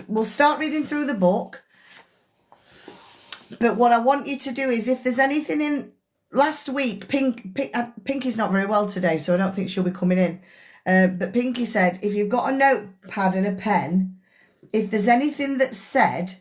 We'll start reading through the book. But what I want you to do is, if there's anything in last week, Pinky's not very well today, so I don't think she'll be coming in. But Pinky said, if you've got a notepad and a pen, if there's anything that's said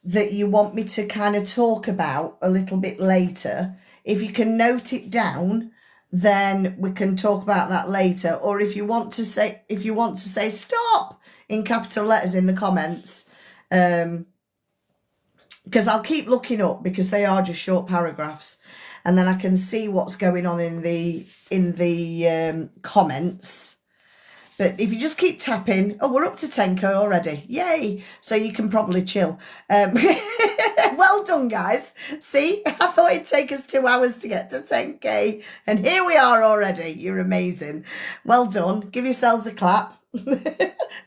that you want me to kind of talk about a little bit later, if you can note it down, then we can talk about that later. Or if you want to say stop in capital letters in the comments, because I'll keep looking up, because they are just short paragraphs, and then I can see what's going on in the comments. But if you just keep tapping, oh, we're up to 10k already. Yay. So you can probably chill. Well done, guys. See, I thought it'd take us 2 hours to get to 10k. And here we are already. You're amazing. Well done. Give yourselves a clap.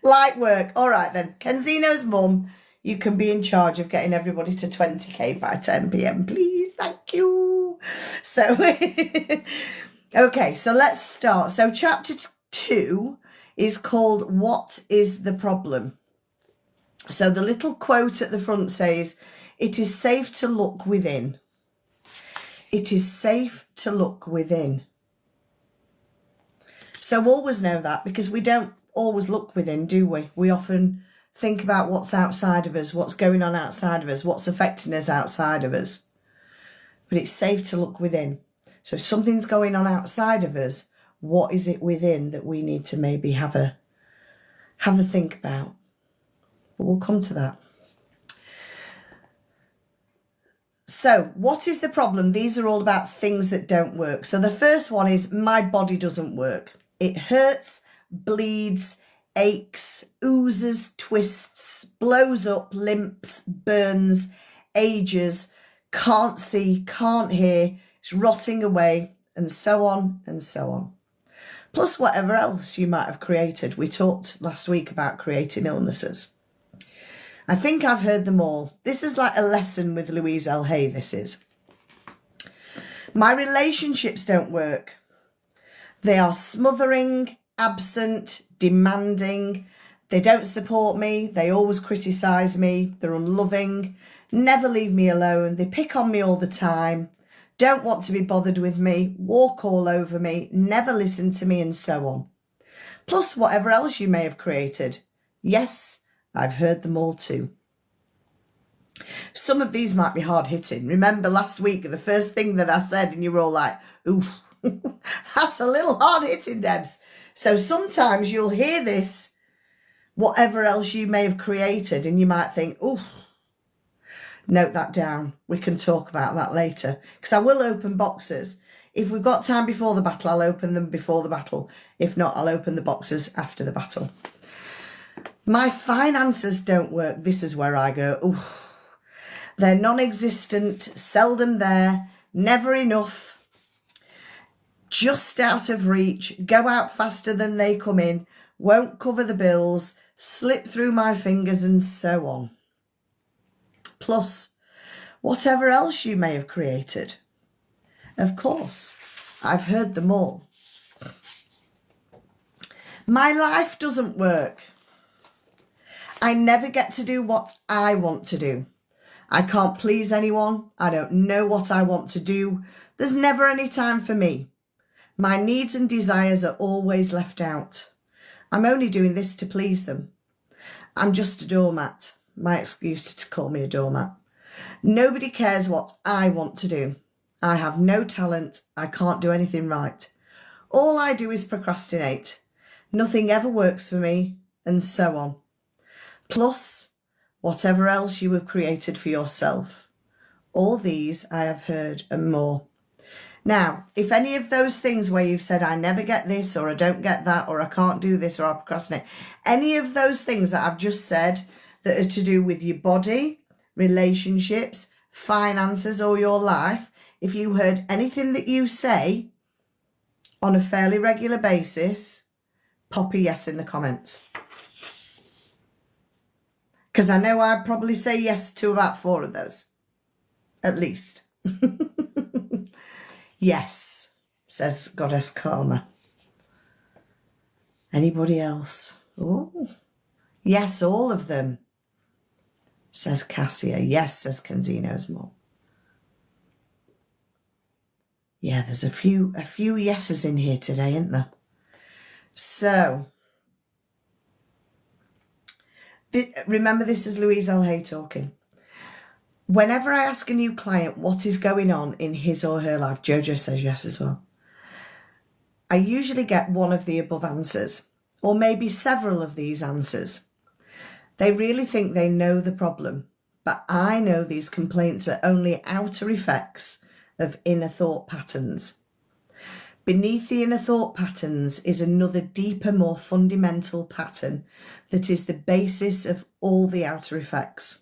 Light work. All right, then. Kenzino's mum, you can be in charge of getting everybody to 20k by 10 p.m, please. Thank you. So, okay, so let's start. So chapter 2 is called What is the Problem? So the little quote at the front says, it is safe to look within. It is safe to look within. So always know that, because we don't always look within, do we? We often think about what's outside of us, what's going on outside of us, what's affecting us outside of us. But it's safe to look within. So if something's going on outside of us, what is it within that we need to maybe have a think about? But we'll come to that. So what is the problem? These are all about things that don't work. So the first one is, my body doesn't work. It hurts, bleeds, aches, oozes, twists, blows up, limps, burns, ages, can't see, can't hear, it's rotting away, and so on and so on. Plus whatever else you might have created. We talked last week about creating illnesses. I think I've heard them all. This is like a lesson with Louise L Hay, this is. My relationships don't work. They are smothering, absent, demanding. They don't support me. They always criticise me. They're unloving. Never leave me alone. They pick on me all the time. Don't want to be bothered with me, walk all over me, never listen to me, and so on. Plus whatever else you may have created. Yes, I've heard them all too. Some of these might be hard hitting. Remember last week, the first thing that I said, and you were all like, ooh, that's a little hard hitting, Debs. So sometimes you'll hear this, whatever else you may have created, and you might think, ooh, note that down. We can talk about that later, because I will open boxes. If we've got time before the battle, I'll open them before the battle. If not, I'll open the boxes after the battle. My finances don't work. This is where I go, ooh. They're non-existent, seldom there, never enough, just out of reach, go out faster than they come in, won't cover the bills, slip through my fingers, and so on. Plus whatever else you may have created. Of course, I've heard them all. My life doesn't work. I never get to do what I want to do. I can't please anyone. I don't know what I want to do. There's never any time for me. My needs and desires are always left out. I'm only doing this to please them. I'm just a doormat. My excuse to call me a doormat. Nobody cares what I want to do. I have no talent. I can't do anything right. All I do is procrastinate. Nothing ever works for me, and so on. Plus, whatever else you have created for yourself. All these I have heard and more. Now, if any of those things where you've said, I never get this, or I don't get that, or I can't do this, or I procrastinate, any of those things that I've just said that are to do with your body, relationships, finances, or your life, if you heard anything that you say on a fairly regular basis, pop a yes in the comments. Because I know I'd probably say yes to about 4 of those, at least. Yes, says Goddess Karma. Anybody else? Oh, yes, all of them. says Cassia. Yes, says Kenzie knows more. Yeah, there's a few yeses in here today, isn't there? So, remember, this is Louise L Hay talking. Whenever I ask a new client what is going on in his or her life, Jojo says yes as well, I usually get one of the above answers, or maybe several of these answers. They really think they know the problem, but I know these complaints are only outer effects of inner thought patterns. Beneath the inner thought patterns is another deeper, more fundamental pattern that is the basis of all the outer effects.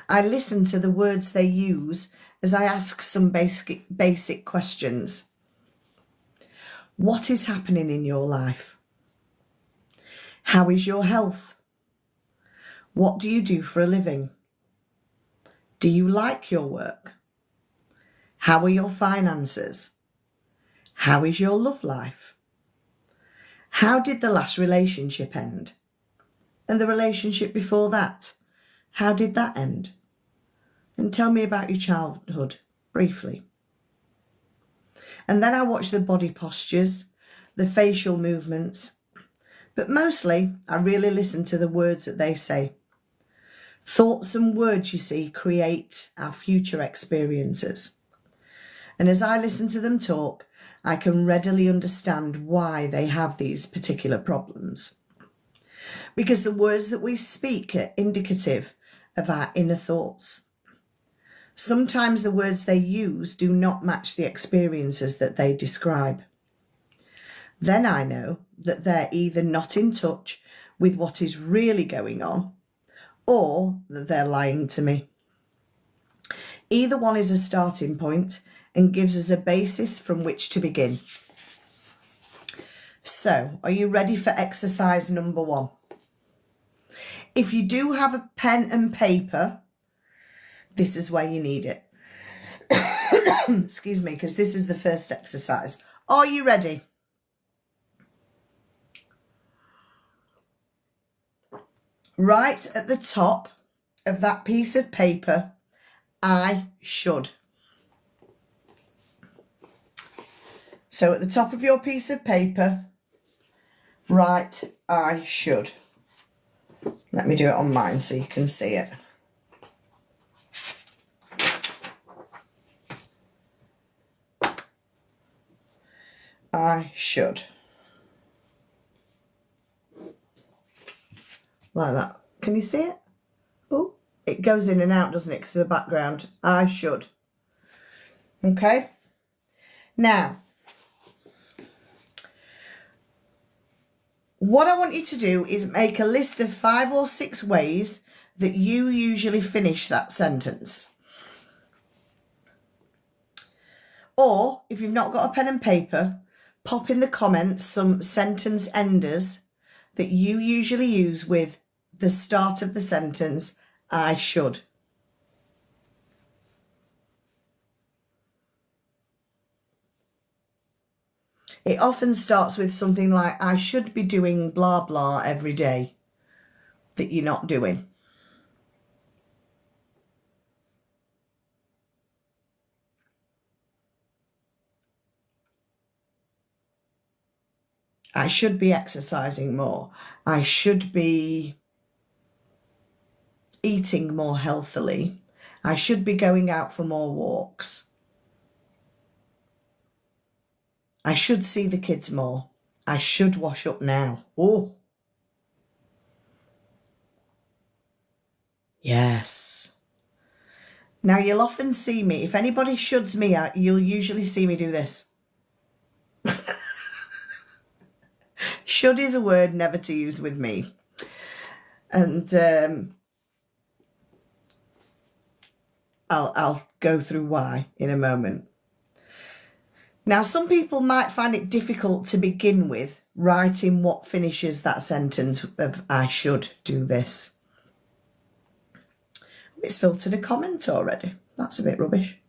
I listen to the words they use as I ask some basic questions. What is happening in your life? How is your health? What do you do for a living? Do you like your work? How are your finances? How is your love life? How did the last relationship end? And the relationship before that? How did that end? And tell me about your childhood, briefly. And then I watch the body postures, the facial movements, but mostly I really listen to the words that they say. Thoughts and words, you see, create our future experiences. And as I listen to them talk, I can readily understand why they have these particular problems. Because the words that we speak are indicative of our inner thoughts. Sometimes the words they use do not match the experiences that they describe. Then I know that they're either not in touch with what is really going on, or that they're lying to me. Either one is a starting point and gives us a basis from which to begin. So, are you ready for exercise number 1? If you do have a pen and paper, this is where you need it. Excuse me, because this is the first exercise. Are you ready? Write at the top of that piece of paper, I should. So at the top of your piece of paper, write I should. Let me do it on mine so you can see it. I should. Like that. Can you see it? Oh, it goes in and out, doesn't it? Because of the background. I should. Okay. Now, what I want you to do is make a list of 5 or 6 ways that you usually finish that sentence. Or, if you've not got a pen and paper, pop in the comments some sentence enders that you usually use with the start of the sentence, I should. It often starts with something like, I should be doing blah blah every day that you're not doing. I should be exercising more. I should be eating more healthily. I should be going out for more walks. I should see the kids more. I should wash up now. Oh. Yes. Now you'll often see me, if anybody shoulds me out, you'll usually see me do this. Should is a word never to use with me. And I'll go through why in a moment. Now, some people might find it difficult to begin with writing what finishes that sentence of I should do this. It's filtered a comment already. That's a bit rubbish.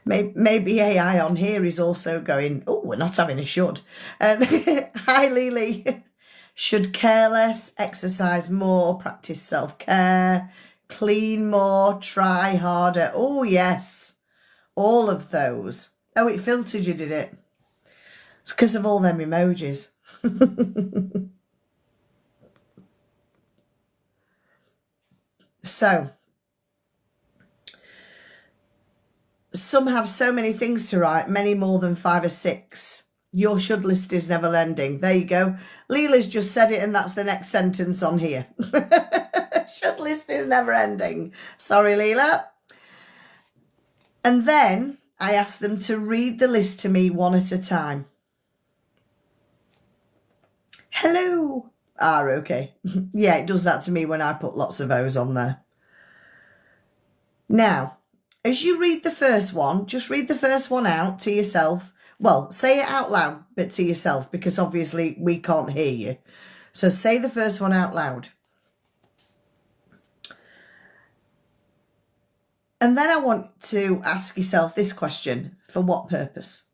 Maybe AI on here is also going, oh, we're not having a should. Hi, Lily. Should care less, exercise more, practice self-care, Clean more, try harder. Oh, yes. All of those. Oh, it filtered you, did it? It's because of all them emojis. So, some have so many things to write, many more than 5 or 6. Your should list is never ending. There you go. Leela's just said it, and that's the next sentence on here. Should list is never ending. Sorry, Leela. And then I asked them to read the list to me one at a time. Hello. Ah, okay. Yeah, it does that to me when I put lots of O's on there. Now, as you read the first one, just read the first one out to yourself. Well, say it out loud, but to yourself, because obviously we can't hear you. So say the first one out loud. And then I want to ask yourself this question: for what purpose?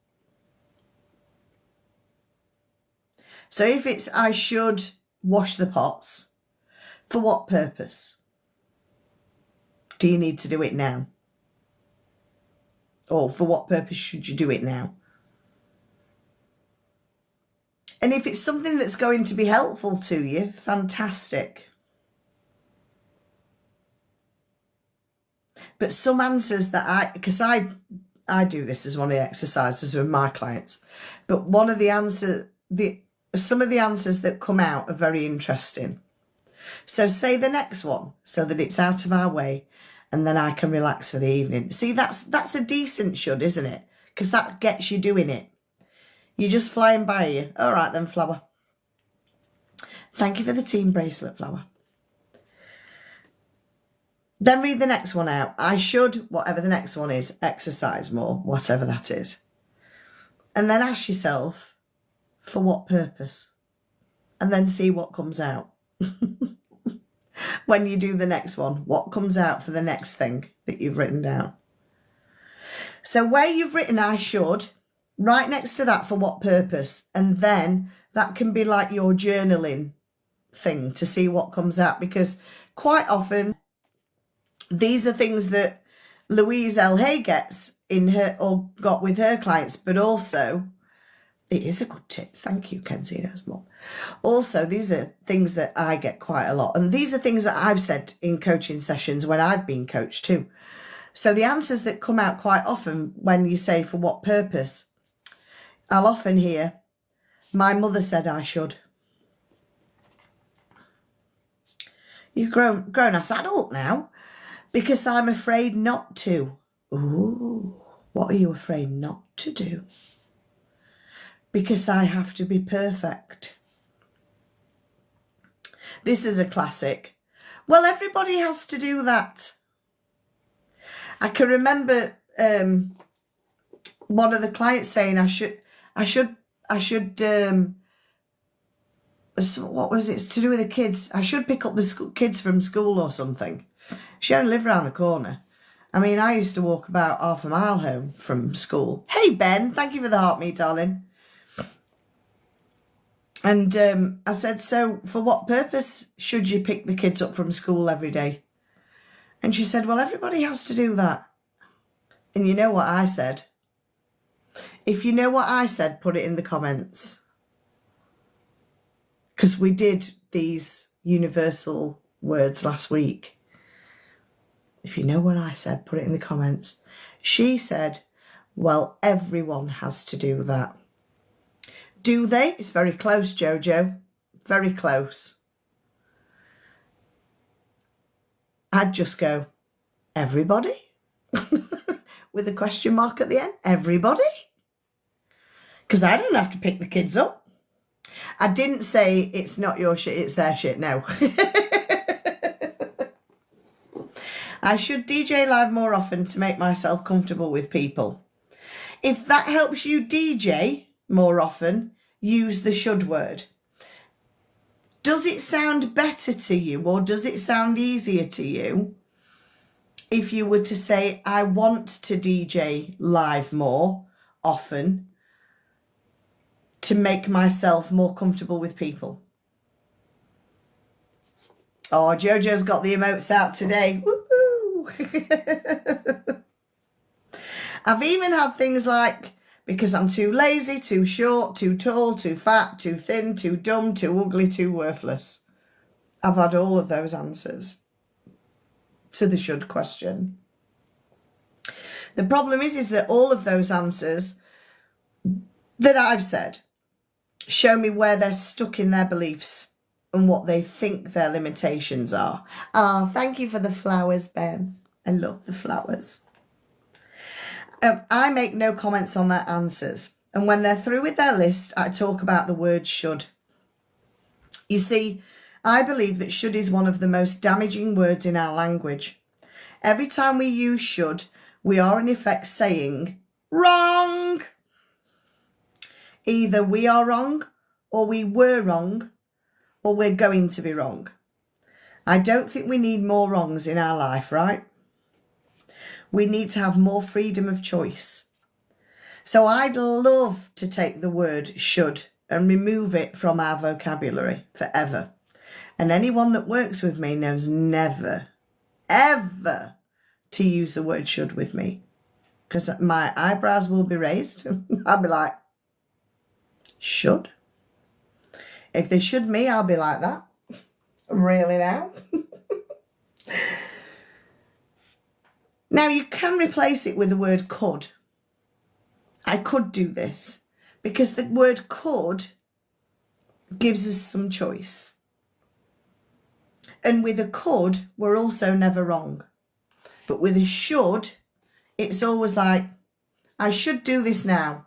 So if it's I should wash the pots, for what purpose? Do you need to do it now? Or for what purpose should you do it now? And if it's something that's going to be helpful to you, fantastic. But some answers that because I do this as one of the exercises with my clients, but one of the answers, some of the answers that come out are very interesting. So say the next one so that it's out of our way, and then I can relax for the evening. See, that's a decent should, isn't it? Because that gets you doing it. You're just flying by you. All right then, Flower. Thank you for the team bracelet, Flower. Then read the next one out. I should, whatever the next one is, exercise more, whatever that is. And then ask yourself, for what purpose? And then see what comes out. When you do the next one, what comes out for the next thing that you've written down. So where you've written I should, right next to that, for what purpose? And then that can be like your journaling thing to see what comes out, because quite often these are things that Louise L Hay gets in her, or got with her clients, but also it is a good tip. Thank you, Kenzino's mum. Also, these are things that I get quite a lot. And these are things that I've said in coaching sessions when I've been coached too. So the answers that come out quite often when you say for what purpose, I'll often hear, my mother said I should. You're grown-ass adult now, because I'm afraid not to. Ooh, what are you afraid not to do? Because I have to be perfect. This is a classic. Well, everybody has to do that. I can remember one of the clients saying I should, what was it? It's to do with the kids. I should pick up the kids from school or something. She only lived around the corner. I mean, I used to walk about half a mile home from school. Hey, Ben, thank you for the heart, me, darling. And I said, so for what purpose should you pick the kids up from school every day? And she said, well, everybody has to do that. And you know what I said? If you know what I said, put it in the comments. Because we did these universal words last week. If you know what I said, put it in the comments. She said, well, everyone has to do that. Do they? It's very close, Jojo. Very close. I'd just go, everybody? With a question mark at the end. Everybody? Because I don't have to pick the kids up. I didn't say it's not your shit, it's their shit. No. I should DJ live more often to make myself comfortable with people. If that helps you DJ more often, use the should word. Does it sound better to you, or does it sound easier to you if you were to say, I want to DJ live more often to make myself more comfortable with people? Oh, Jojo's got the emotes out today. Woohoo! I've even had things like, because I'm too lazy, too short, too tall, too fat, too thin, too dumb, too ugly, too worthless. I've had all of those answers to the should question. The problem is that all of those answers that I've said show me where they're stuck in their beliefs and what they think their limitations are. Ah, thank you for the flowers, Ben. I love the flowers. I make no comments on their answers. And when they're through with their list, I talk about the word should. You see, I believe that should is one of the most damaging words in our language. Every time we use should, we are in effect saying, wrong. Either we are wrong, or we were wrong, or we're going to be wrong. I don't think we need more wrongs in our life, right? We need to have more freedom of choice. So I'd love to take the word should and remove it from our vocabulary forever. And anyone that works with me knows never, ever to use the word should with me. Because my eyebrows will be raised. I'll be like, should? If they should me, I'll be like that. Really now? Now you can replace it with the word could. I could do this, because the word could gives us some choice. And with a could, we're also never wrong. But with a should, it's always like, I should do this now,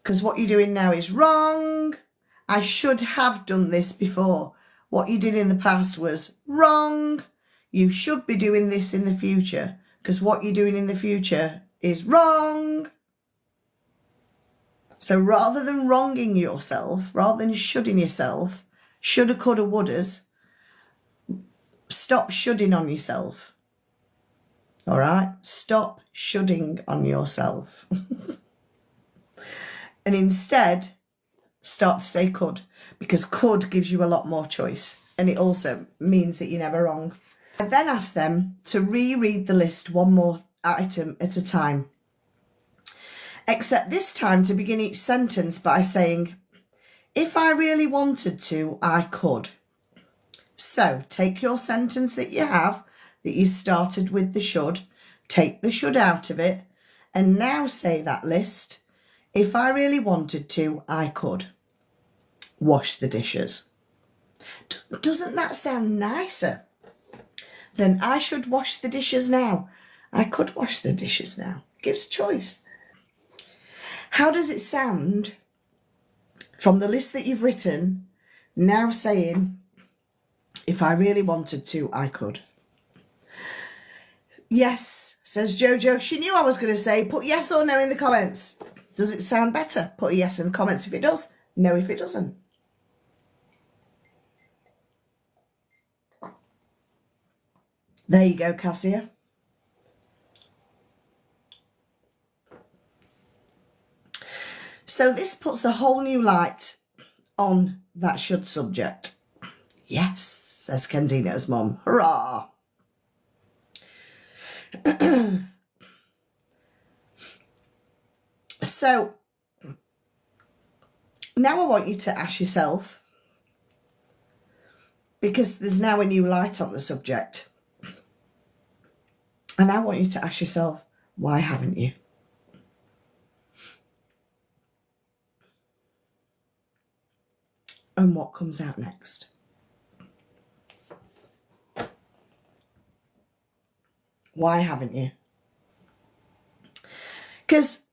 because what you're doing now is wrong. I should have done this before. What you did in the past was wrong. You should be doing this in the future, because what you're doing in the future is wrong. So rather than wronging yourself, rather than shoulding yourself, shoulda, coulda, wouldas, stop shoulding on yourself. All right? Stop shoulding on yourself. And instead, start to say could, because could gives you a lot more choice. And it also means that you're never wrong. I then asked them to reread the list one more item at a time. Except this time to begin each sentence by saying, if I really wanted to, I could. So take your sentence that you have, that you started with the should, take the should out of it, and now say that list. If I really wanted to, I could. Wash the dishes. Doesn't that sound nicer than I should wash the dishes now? I could wash the dishes now. Gives choice. How does it sound from the list that you've written, now saying, if I really wanted to, I could? Yes, says Jojo. She knew I was going to say, put yes or no in the comments. Does it sound better? Put a yes in the comments if it does, no if it doesn't. There you go, Cassia. So this puts a whole new light on that should subject. Yes, says Kenzino's mum. Hurrah! So now I want you to ask yourself, because there's now a new light on the subject, and I want you to ask yourself, why haven't you? And what comes out next? Why haven't you? Because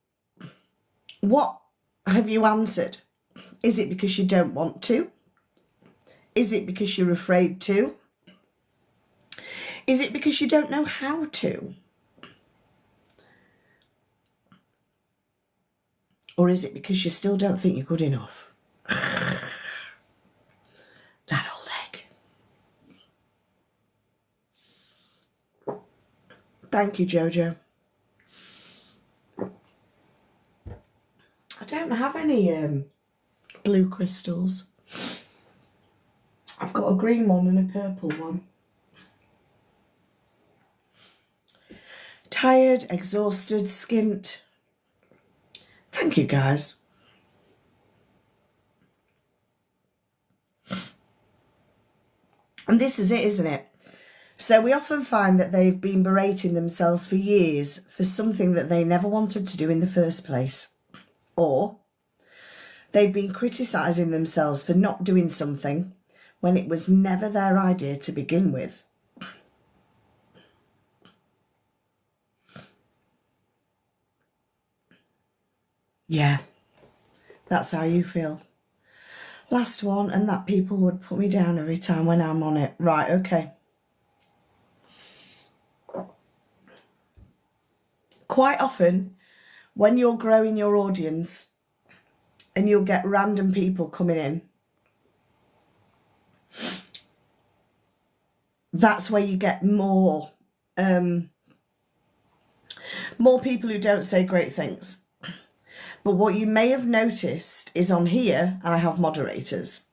what have you answered? Is it because you don't want to? Is it because you're afraid to? Is it because you don't know how to? Or is it because you still don't think you're good enough? That old egg. Thank you, Jojo. I don't have any blue crystals. I've got a green one and a purple one. Tired, exhausted, skint. Thank you, guys. And this is it, isn't it? So we often find that they've been berating themselves for years for something that they never wanted to do in the first place. Or they've been criticising themselves for not doing something when it was never their idea to begin with. Yeah, that's how you feel. Last one, and that people would put me down every time when I'm on it. Right, okay. Quite often, when you're growing your audience and you'll get random people coming in, that's where you get more people who don't say great things. But what you may have noticed is on here, I have moderators.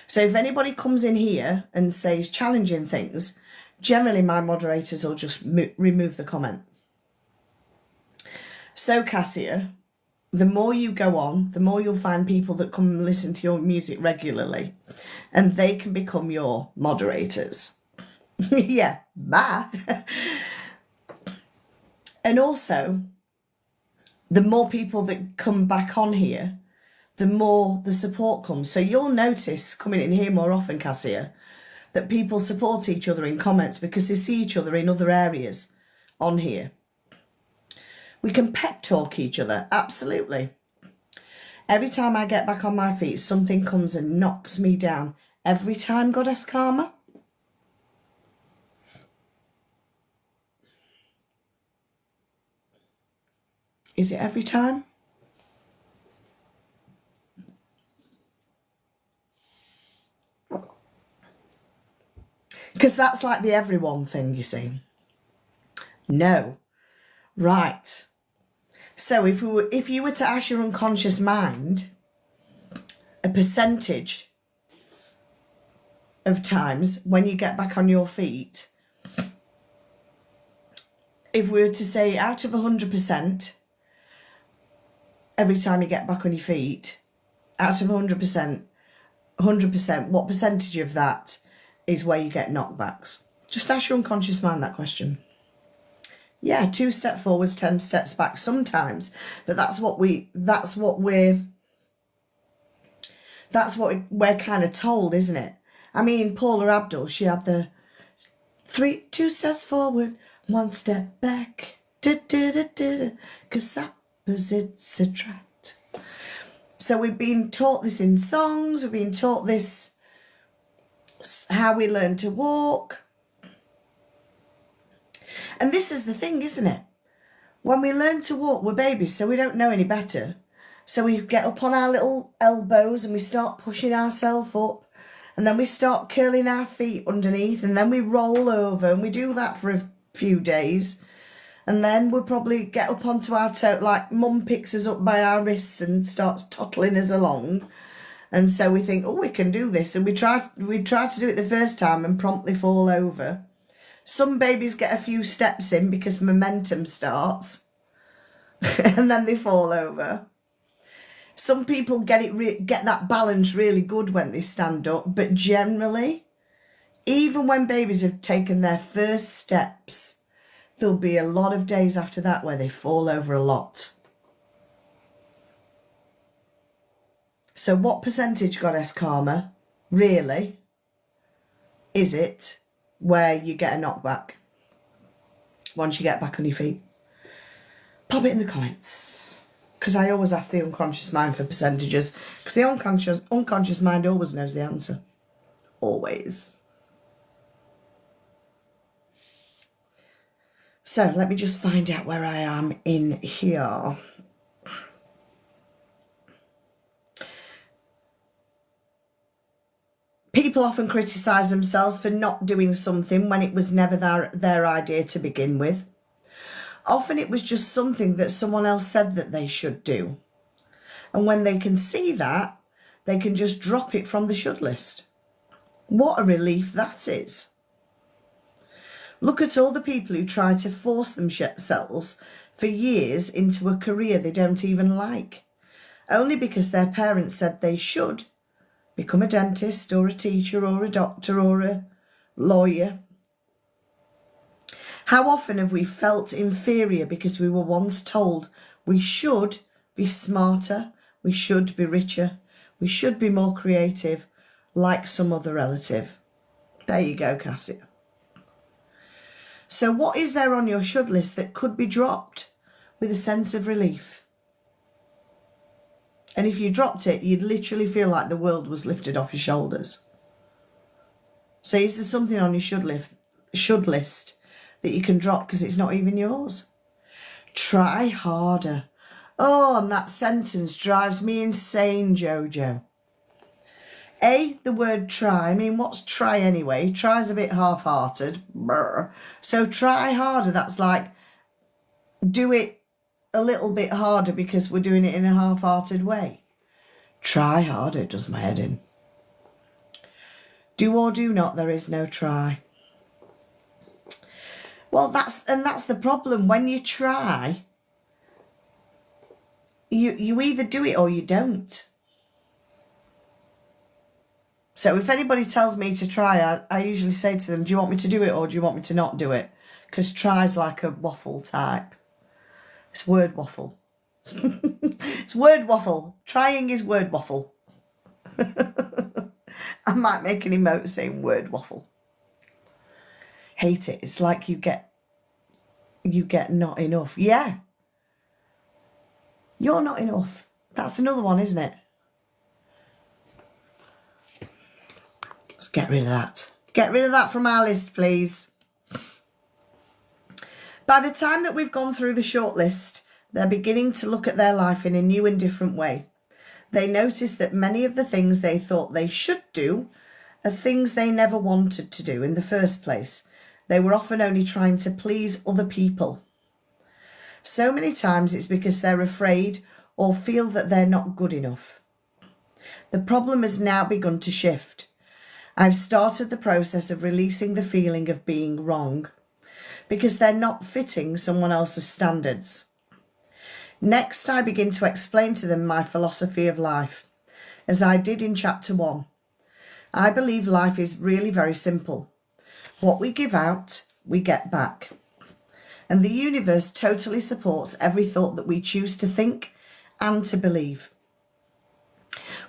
So if anybody comes in here and says challenging things, generally my moderators will just remove the comment. So Cassia, the more you go on, the more you'll find people that come and listen to your music regularly, and they can become your moderators. Yeah, bye. And also, the more people that come back on here, the more the support comes. So you'll notice coming in here more often, Cassia, that people support each other in comments because they see each other in other areas on here. We can pep talk each other, absolutely. Every time I get back on my feet, something comes and knocks me down. Every time, Goddess Karma. Is it every time? Because that's like the everyone thing, you see. No. Right. So if you were to ask your unconscious mind a percentage of times when you get back on your feet, if we were to say out of 100%, every time you get back on your feet, out of 100%, what percentage of that is where you get knockbacks? Just ask your unconscious mind that question. Yeah, 2 steps forwards, 10 steps back sometimes, but that's what we're kind of told, isn't it? I mean, Paula Abdul, she had the 2 steps forward, 1 step back, because opposites attract. So we've been taught this in songs, we've been taught this, how we learn to walk. And this is the thing, isn't it? When we learn to walk, we're babies, so we don't know any better. So we get up on our little elbows and we start pushing ourselves up. And then we start curling our feet underneath. And then we roll over. And we do that for a few days. And then we'll probably get up onto our toe, like mum picks us up by our wrists and starts toddling us along. And so we think, oh, we can do this. And we try to do it the first time and promptly fall over. Some babies get a few steps in because momentum starts and then they fall over. Some people get that balance really good when they stand up, but generally, even when babies have taken their first steps, there'll be a lot of days after that where they fall over a lot. So what percentage, Goddess Karma, really, is it where you get a knockback once you get back on your feet? Pop it in the comments, because I always ask the unconscious mind for percentages, because the unconscious mind always knows the answer. Always. So let me just find out where I am in here. People often criticise themselves for not doing something when it was never their idea to begin with. Often it was just something that someone else said that they should do. And when they can see that, they can just drop it from the should list. What a relief that is. Look at all the people who try to force themselves for years into a career they don't even like, only because their parents said they should become a dentist or a teacher or a doctor or a lawyer. How often have we felt inferior because we were once told we should be smarter, we should be richer, we should be more creative, like some other relative? There you go, Cassia. So what is there on your should list that could be dropped with a sense of relief? And if you dropped it, you'd literally feel like the world was lifted off your shoulders. So is there something on your should list that you can drop because it's not even yours? Try harder. Oh, and that sentence drives me insane, Jojo. The word try. I mean, what's try anyway? Try's a bit half-hearted. Brr. So try harder. That's like do it a little bit harder because we're doing it in a half-hearted way. Try harder does my head in. Do or do not, there is no try. Well, that's the problem. When you try, you either do it or you don't. So if anybody tells me to try, I usually say to them, do you want me to do it or do you want me to not do it? Because try's like a waffle type. It's word waffle. It's word waffle. Trying is word waffle. I might make an emote saying word waffle. Hate it. It's like you get not enough. Yeah. You're not enough. That's another one, isn't it? Let's get rid of that. Get rid of that from our list, please. By the time that we've gone through the shortlist, they're beginning to look at their life in a new and different way. They notice that many of the things they thought they should do are things they never wanted to do in the first place. They were often only trying to please other people. So many times it's because they're afraid or feel that they're not good enough. The problem has now begun to shift. I've started the process of releasing the feeling of being wrong because they're not fitting someone else's standards. Next, I begin to explain to them my philosophy of life, as I did in chapter 1. I believe life is really very simple. What we give out, we get back. And the universe totally supports every thought that we choose to think and to believe.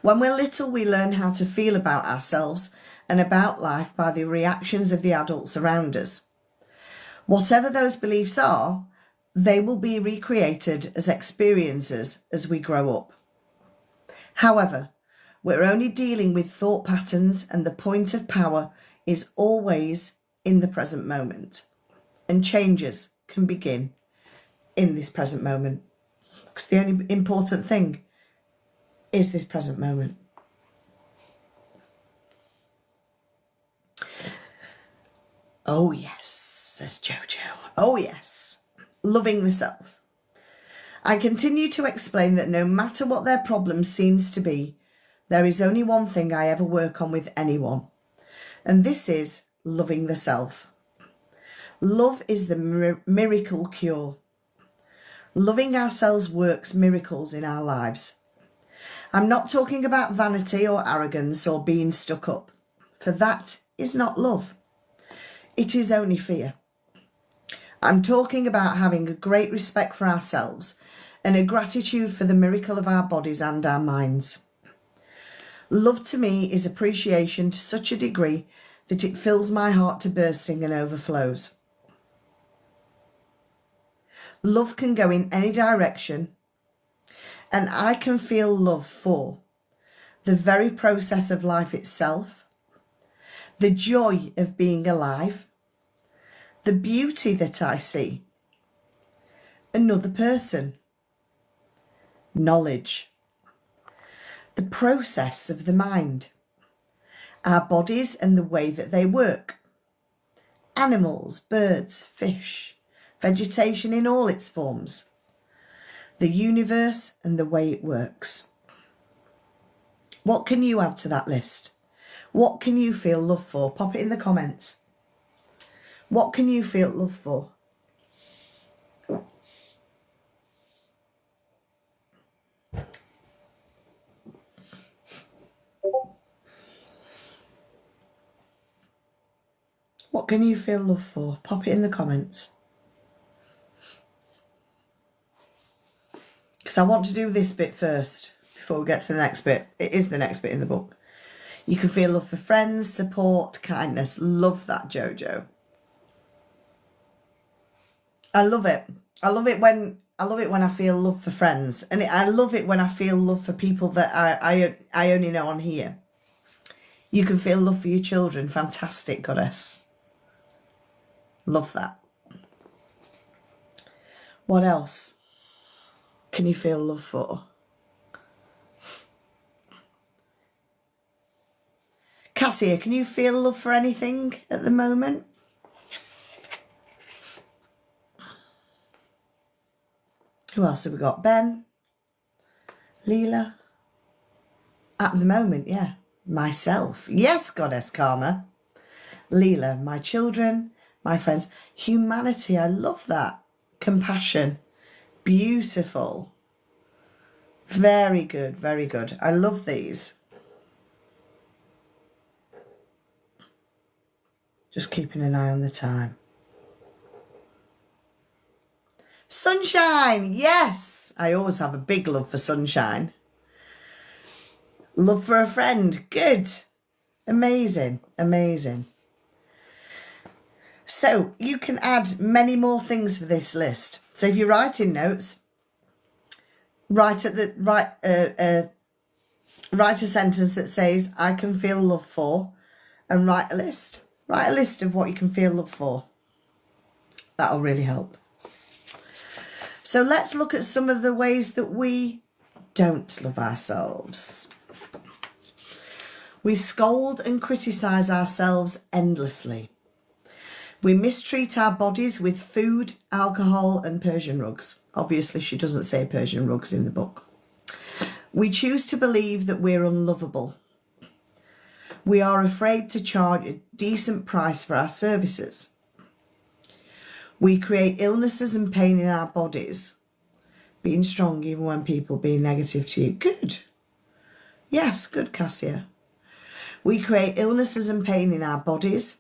When we're little, we learn how to feel about ourselves and about life by the reactions of the adults around us. Whatever those beliefs are, they will be recreated as experiences as we grow up. However, we're only dealing with thought patterns, and the point of power is always in the present moment. And changes can begin in this present moment. Because the only important thing is this present moment. Oh yes, says Jojo. Oh yes. Loving the self. I continue to explain that no matter what their problem seems to be, there is only one thing I ever work on with anyone, and this is loving the self. Love is the miracle cure. Loving ourselves works miracles in our lives. I'm not talking about vanity or arrogance or being stuck up, for that is not love. It is only fear. I'm talking about having a great respect for ourselves and a gratitude for the miracle of our bodies and our minds. Love to me is appreciation to such a degree that it fills my heart to bursting and overflows. Love can go in any direction, and I can feel love for the very process of life itself, the joy of being alive, the beauty that I see, another person, knowledge, the process of the mind, our bodies and the way that they work, animals, birds, fish, vegetation in all its forms, the universe and the way it works. What can you add to that list? What can you feel love for? Pop it in the comments. What can you feel love for? What can you feel love for? Pop it in the comments. Because I want to do this bit first before we get to the next bit. It is the next bit in the book. You can feel love for friends, support, kindness. Love that, Jojo. I love it. I love it when I feel love for friends, and I love it when I feel love for people that I only know on here. You can feel love for your children. Fantastic, goddess. Love that. What else can you feel love for? Cassia, can you feel love for anything at the moment? Who else have we got? Ben? Leela? At the moment, yeah. Myself. Yes, Goddess Karma. Leela, my children, my friends. Humanity, I love that. Compassion. Beautiful. Very good, very good. I love these. Just keeping an eye on the time. Sunshine, yes. I always have a big love for sunshine. Love for a friend, good. Amazing, amazing. So you can add many more things for this list. So if you're writing notes, write a sentence that says I can feel love for, and write a list. Write a list of what you can feel love for. That'll really help. So let's look at some of the ways that we don't love ourselves. We scold and criticise ourselves endlessly. We mistreat our bodies with food, alcohol and Persian rugs. Obviously, she doesn't say Persian rugs in the book. We choose to believe that we're unlovable. We are afraid to charge a decent price for our services. We create illnesses and pain in our bodies. Being strong even when people being negative to you. Good. Yes, good, Cassia. We create illnesses and pain in our bodies.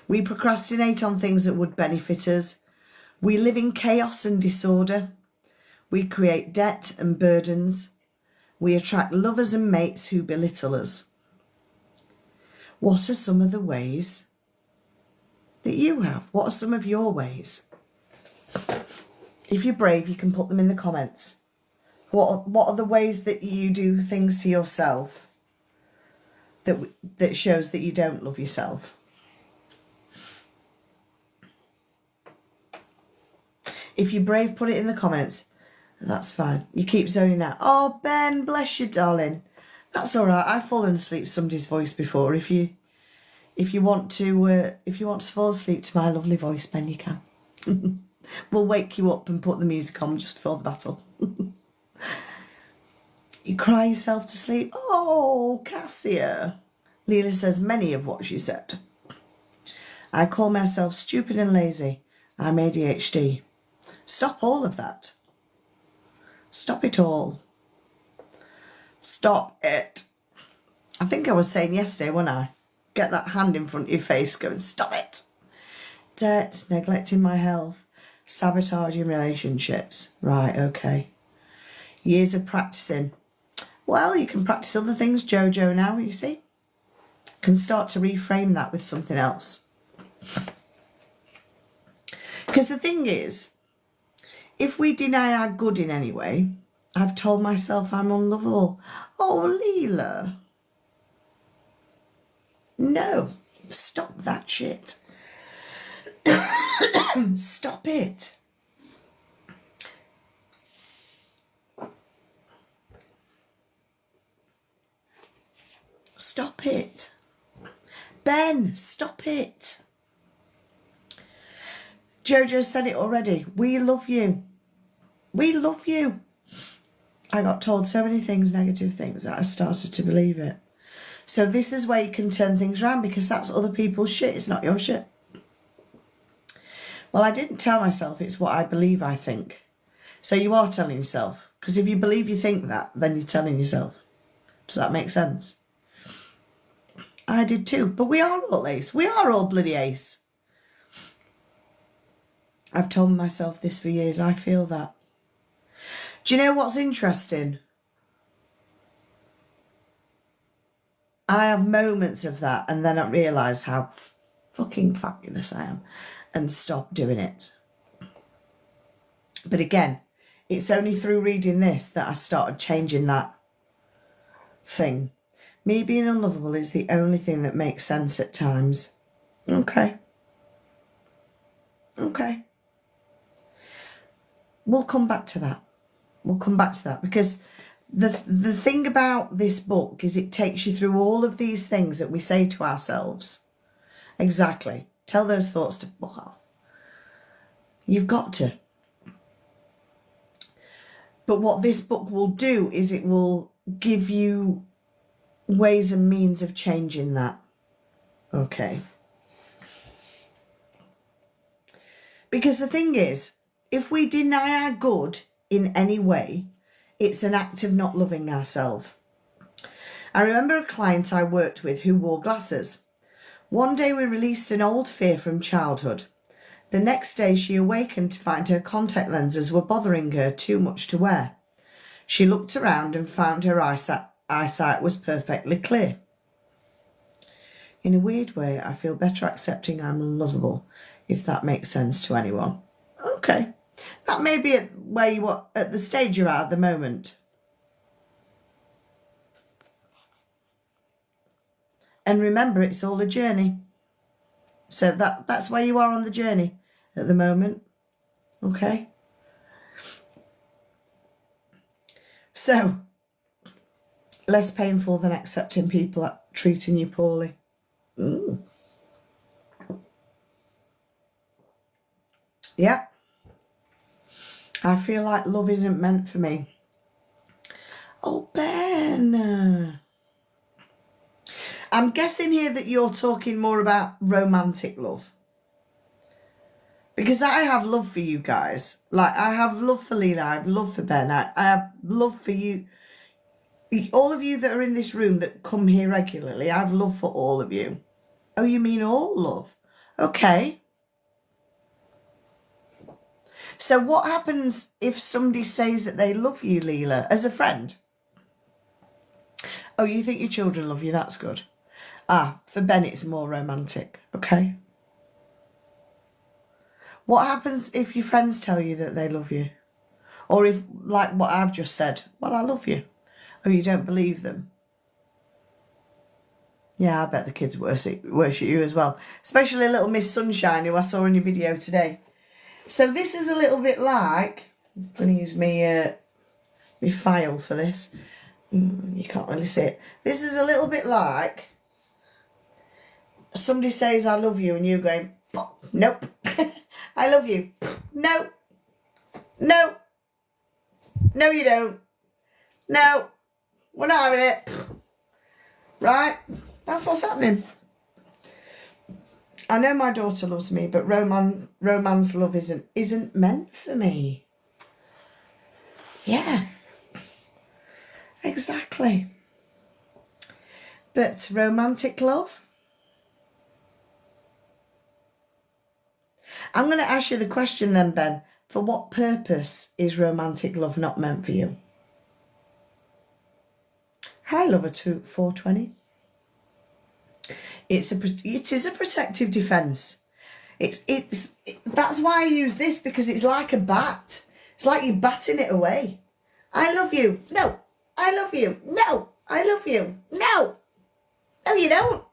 We procrastinate on things that would benefit us. We live in chaos and disorder. We create debt and burdens. We attract lovers and mates who belittle us. What are some of the ways that you have? What are some of your ways? If you're brave, you can put them in the comments. What are the ways that you do things to yourself that shows that you don't love yourself? If you're brave, put it in the comments. That's fine. You keep zoning out. Oh, Ben, bless you, darling. That's all right. I've fallen asleep to somebody's voice before. If you want to fall asleep to my lovely voice, Ben, you can. We'll wake you up and put the music on just before the battle. You cry yourself to sleep. Oh, Cassia. Leela says many of what she said. I call myself stupid and lazy. I'm ADHD. Stop all of that. Stop it all. Stop it. I think I was saying yesterday, wasn't I? Get that hand in front of your face going, stop it. Debt, neglecting my health, sabotaging relationships. Right, okay. Years of practicing. Well, you can practice other things, Jojo, now, you see. Can start to reframe that with something else. Because the thing is, if we deny our good in any way, I've told myself I'm unlovable. Oh, Leela. No, stop that shit. Stop it. Stop it. Ben, stop it. Jojo said it already. We love you. We love you. I got told so many things, negative things, that I started to believe it. So this is where you can turn things around, because that's other people's shit. It's not your shit. Well, I didn't tell myself it's what I believe I think. So you are telling yourself. Because if you believe you think that, then you're telling yourself. Does that make sense? I did too. But we are all ace. We are all bloody ace. I've told myself this for years. I feel that. Do you know what's interesting? I have moments of that, and then I realise how fucking fabulous I am and stop doing it. But again, it's only through reading this that I started changing that thing. Me being unlovable is the only thing that makes sense at times. Okay. Okay. We'll come back to that. We'll come back to that, because the thing about this book is it takes you through all of these things that we say to ourselves. Exactly. Tell those thoughts to fuck off. You've got to. But what this book will do is it will give you ways and means of changing that. Okay. Because the thing is, if we deny our good in any way, it's an act of not loving ourselves. I remember a client I worked with who wore glasses. One day we released an old fear from childhood. The next day she awakened to find her contact lenses were bothering her too much to wear. She looked around and found her eyesight was perfectly clear. In a weird way, I feel better accepting I'm unlovable, if that makes sense to anyone. Okay. That may be at where you are, at the stage you're at the moment. And remember, it's all a journey. So that's where you are on the journey at the moment. Okay? So, less painful than accepting people treating you poorly. Ooh. Yeah. I feel like love isn't meant for me. Oh, Ben. I'm guessing here that you're talking more about romantic love. Because I have love for you guys. Like, I have love for Leela. I have love for Ben. I have love for you. All of you that are in this room that come here regularly, I have love for all of you. Oh, you mean all love? Okay. So what happens if somebody says that they love you, Leela, as a friend? Oh, you think your children love you? That's good. Ah, for Ben, it's more romantic. Okay. What happens if your friends tell you that they love you? Or if, like what I've just said, well, I love you. Oh, you don't believe them? Yeah, I bet the kids worship you as well. Especially little Miss Sunshine, who I saw in your video today. So this is a little bit like, I'm going to use my file for this. You can't really see it. This is a little bit like somebody says, I love you, and you're going, nope. I love you. No. No. No, you don't. No. We're not having it. Right? That's what's happening. I know my daughter loves me, but romance love isn't meant for me. Yeah. Exactly. But romantic love? I'm going to ask you the question then, Ben. For what purpose is romantic love not meant for you? Hi, lover 420. It is a protective defence. That's why I use this, because it's like a bat. It's like you're batting it away. I love you. No. I love you. No. I love you. No. No, you don't.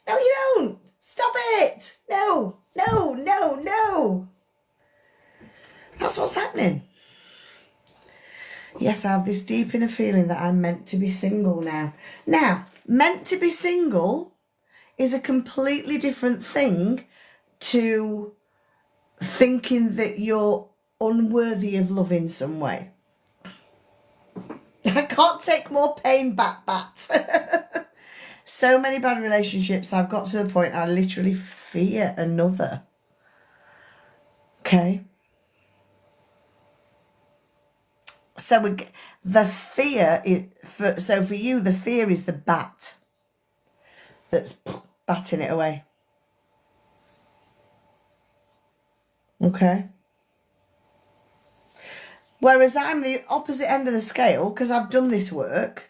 No, you don't. Stop it. No. No, no, no. That's what's happening. Yes, I have this deep inner feeling that I'm meant to be single now. Now, meant to be single is a completely different thing to thinking that you're unworthy of love in some way. I can't take more pain back, Bat. So many bad relationships, I've got to the point I literally fear another. Okay? So the fear is, so for you, the fear is the bat that's batting it away. Okay? Whereas I'm the opposite end of the scale, because I've done this work.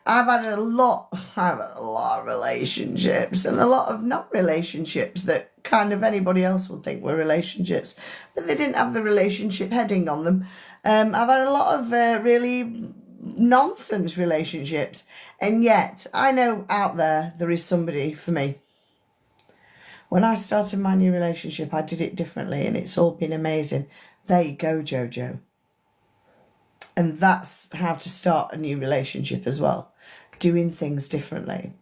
I've had a lot of relationships and a lot of not relationships that kind of anybody else would think were relationships, but they didn't have the relationship heading on them. I've had a lot of really nonsense relationships, and yet I know out there is somebody for me. When I started my new relationship, I did it differently, and it's all been amazing. There you go, Jojo. And that's how to start a new relationship as well. Doing things differently.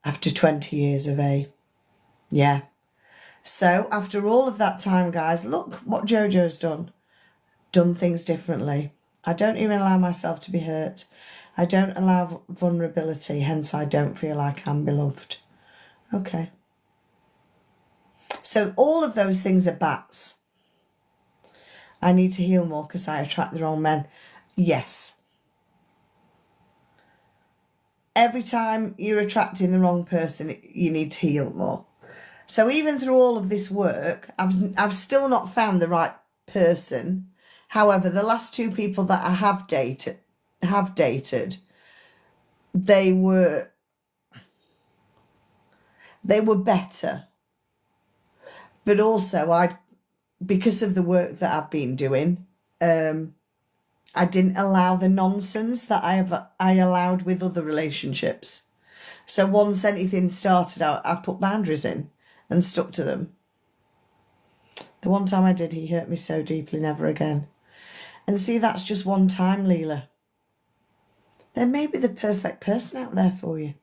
After 20 years of A. Yeah. So after all of that time, guys, look what Jojo's done. Done things differently. I don't even allow myself to be hurt. I don't allow vulnerability, hence I don't feel like I'm beloved. Okay. So all of those things are bats. I need to heal more because I attract the wrong men. Yes. Every time you're attracting the wrong person, you need to heal more. So even through all of this work, I've still not found the right person. However, the last two people that I have dated, they were better. But also because of the work that I've been doing, I didn't allow the nonsense that I allowed with other relationships. So once anything started out, I put boundaries in and stuck to them. The one time I did, he hurt me so deeply, never again. And see, that's just one time, Leela. There may be the perfect person out there for you.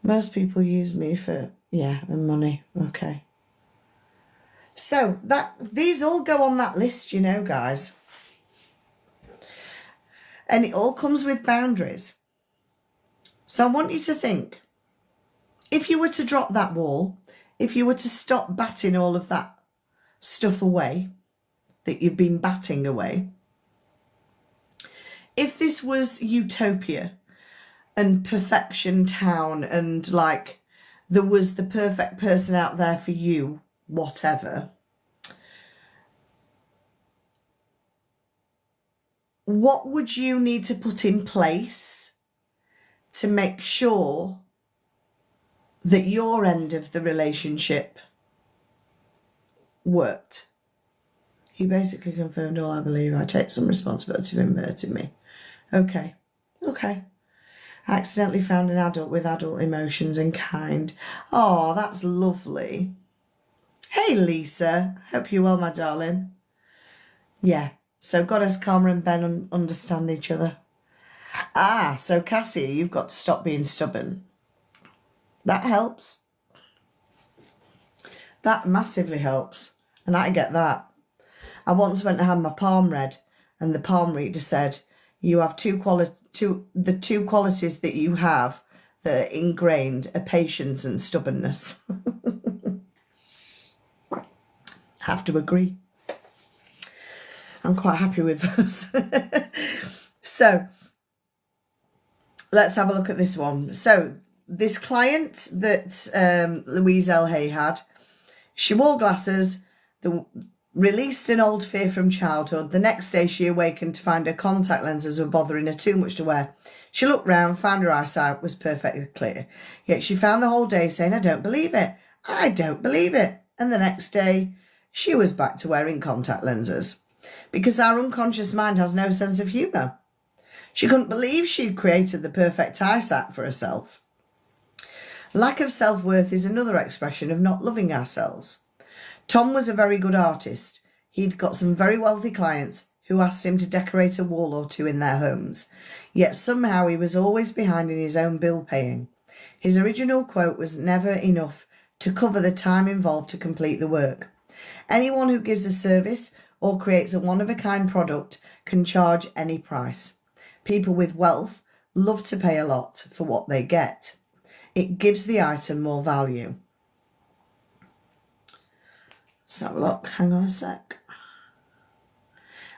Most people use me for, and money. Okay. So these all go on that list, guys. And it all comes with boundaries. So I want you to think, if you were to drop that wall, if you were to stop batting all of that stuff away that you've been batting away, if this was utopia and perfection town and like there was the perfect person out there for you, whatever, what would you need to put in place to make sure that your end of the relationship worked? He basically confirmed all I believe. I take some responsibility for him hurting me. Okay. I accidentally found an adult with adult emotions and kind. Oh, that's lovely. Hey, Lisa. Hope you're well, my darling. Yeah. So Goddess, Karma and Ben understand each other. So Cassie, you've got to stop being stubborn. That helps. That massively helps. And I get that. I once went to have my palm read and the palm reader said, you have the two qualities that you have that are ingrained are patience and stubbornness. Have to agree. I'm quite happy with those. So let's have a look at this one. So this client that Louise L Hay had, she wore glasses, released an old fear from childhood. The next day she awakened to find her contact lenses were bothering her too much to wear. She looked round, found her eyesight was perfectly clear. Yet she found the whole day saying, I don't believe it. I don't believe it. And the next day she was back to wearing contact lenses. Because our unconscious mind has no sense of humour. She couldn't believe she'd created the perfect eyesight for herself. Lack of self-worth is another expression of not loving ourselves. Tom was a very good artist. He'd got some very wealthy clients who asked him to decorate a wall or two in their homes. Yet somehow he was always behind in his own bill paying. His original quote was never enough to cover the time involved to complete the work. Anyone who gives a service or creates a one-of-a-kind product can charge any price. People with wealth love to pay a lot for what they get. It gives the item more value. Let's have a look. Hang on a sec.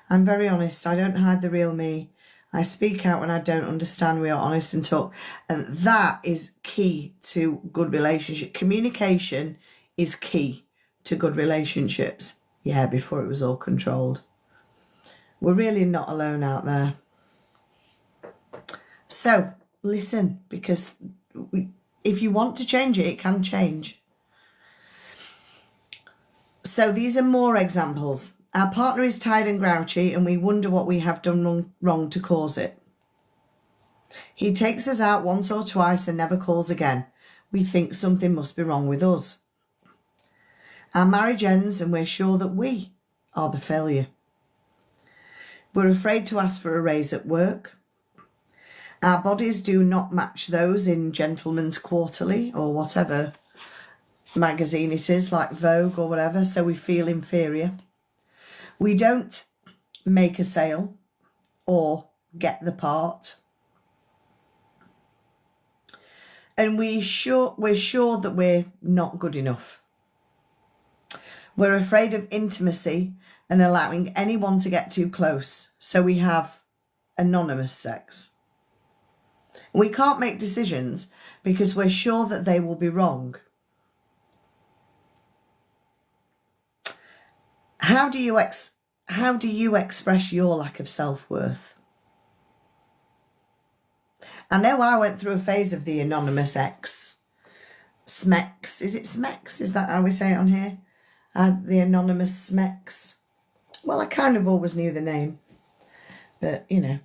I'm very honest. I don't hide the real me. I speak out when I don't understand. We are honest and talk. And that is key to good relationship. Communication is key to good relationships. Yeah, before it was all controlled. We're really not alone out there. So listen, because if you want to change it, it can change. So these are more examples. Our partner is tired and grouchy and we wonder what we have done wrong to cause it. He takes us out once or twice and never calls again. We think something must be wrong with us. Our marriage ends and we're sure that we are the failure. We're afraid to ask for a raise at work. Our bodies do not match those in Gentleman's Quarterly or whatever magazine it is, like Vogue or whatever, so we feel inferior. We don't make a sale or get the part. And we're sure that we're not good enough. We're afraid of intimacy and allowing anyone to get too close, so we have anonymous sex. We can't make decisions because we're sure that they will be wrong. How do you express your lack of self-worth? I know I went through a phase of the anonymous ex. Smex. Is it Smex? Is that how we say it on here? The anonymous Smex. Well, I kind of always knew the name. But, you know,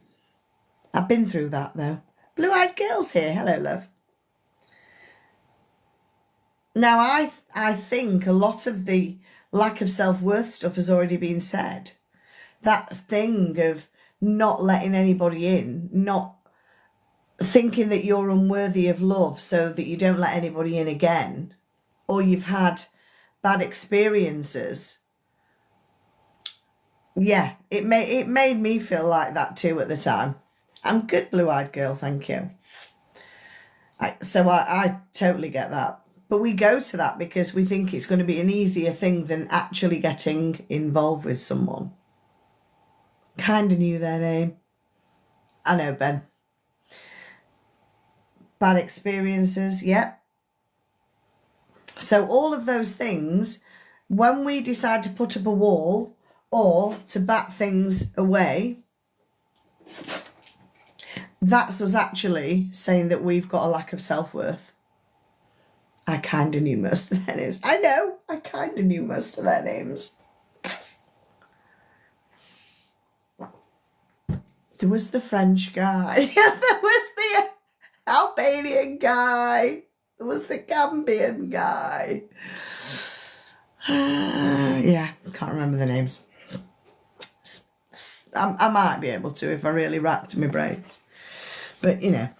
I've been through that though. Blue-eyed girl's here. Hello, love. Now, I think a lot of the lack of self-worth stuff has already been said. That thing of not letting anybody in, not thinking that you're unworthy of love so that you don't let anybody in again, or you've had bad experiences. Yeah, it made me feel like that too at the time. I'm good, blue-eyed girl, thank you. So I totally get that. But we go to that because we think it's going to be an easier thing than actually getting involved with someone. Kind of knew their name. I know, Ben. Bad experiences, yeah. So all of those things, when we decide to put up a wall or to bat things away, that's us actually saying that we've got a lack of self-worth. I kind of knew most of their names. I know, I kind of knew most of their names. There was the French guy. There was the Albanian guy. There was the Gambian guy. Yeah, can't remember the names. I might be able to if I really racked my brains. But, you know,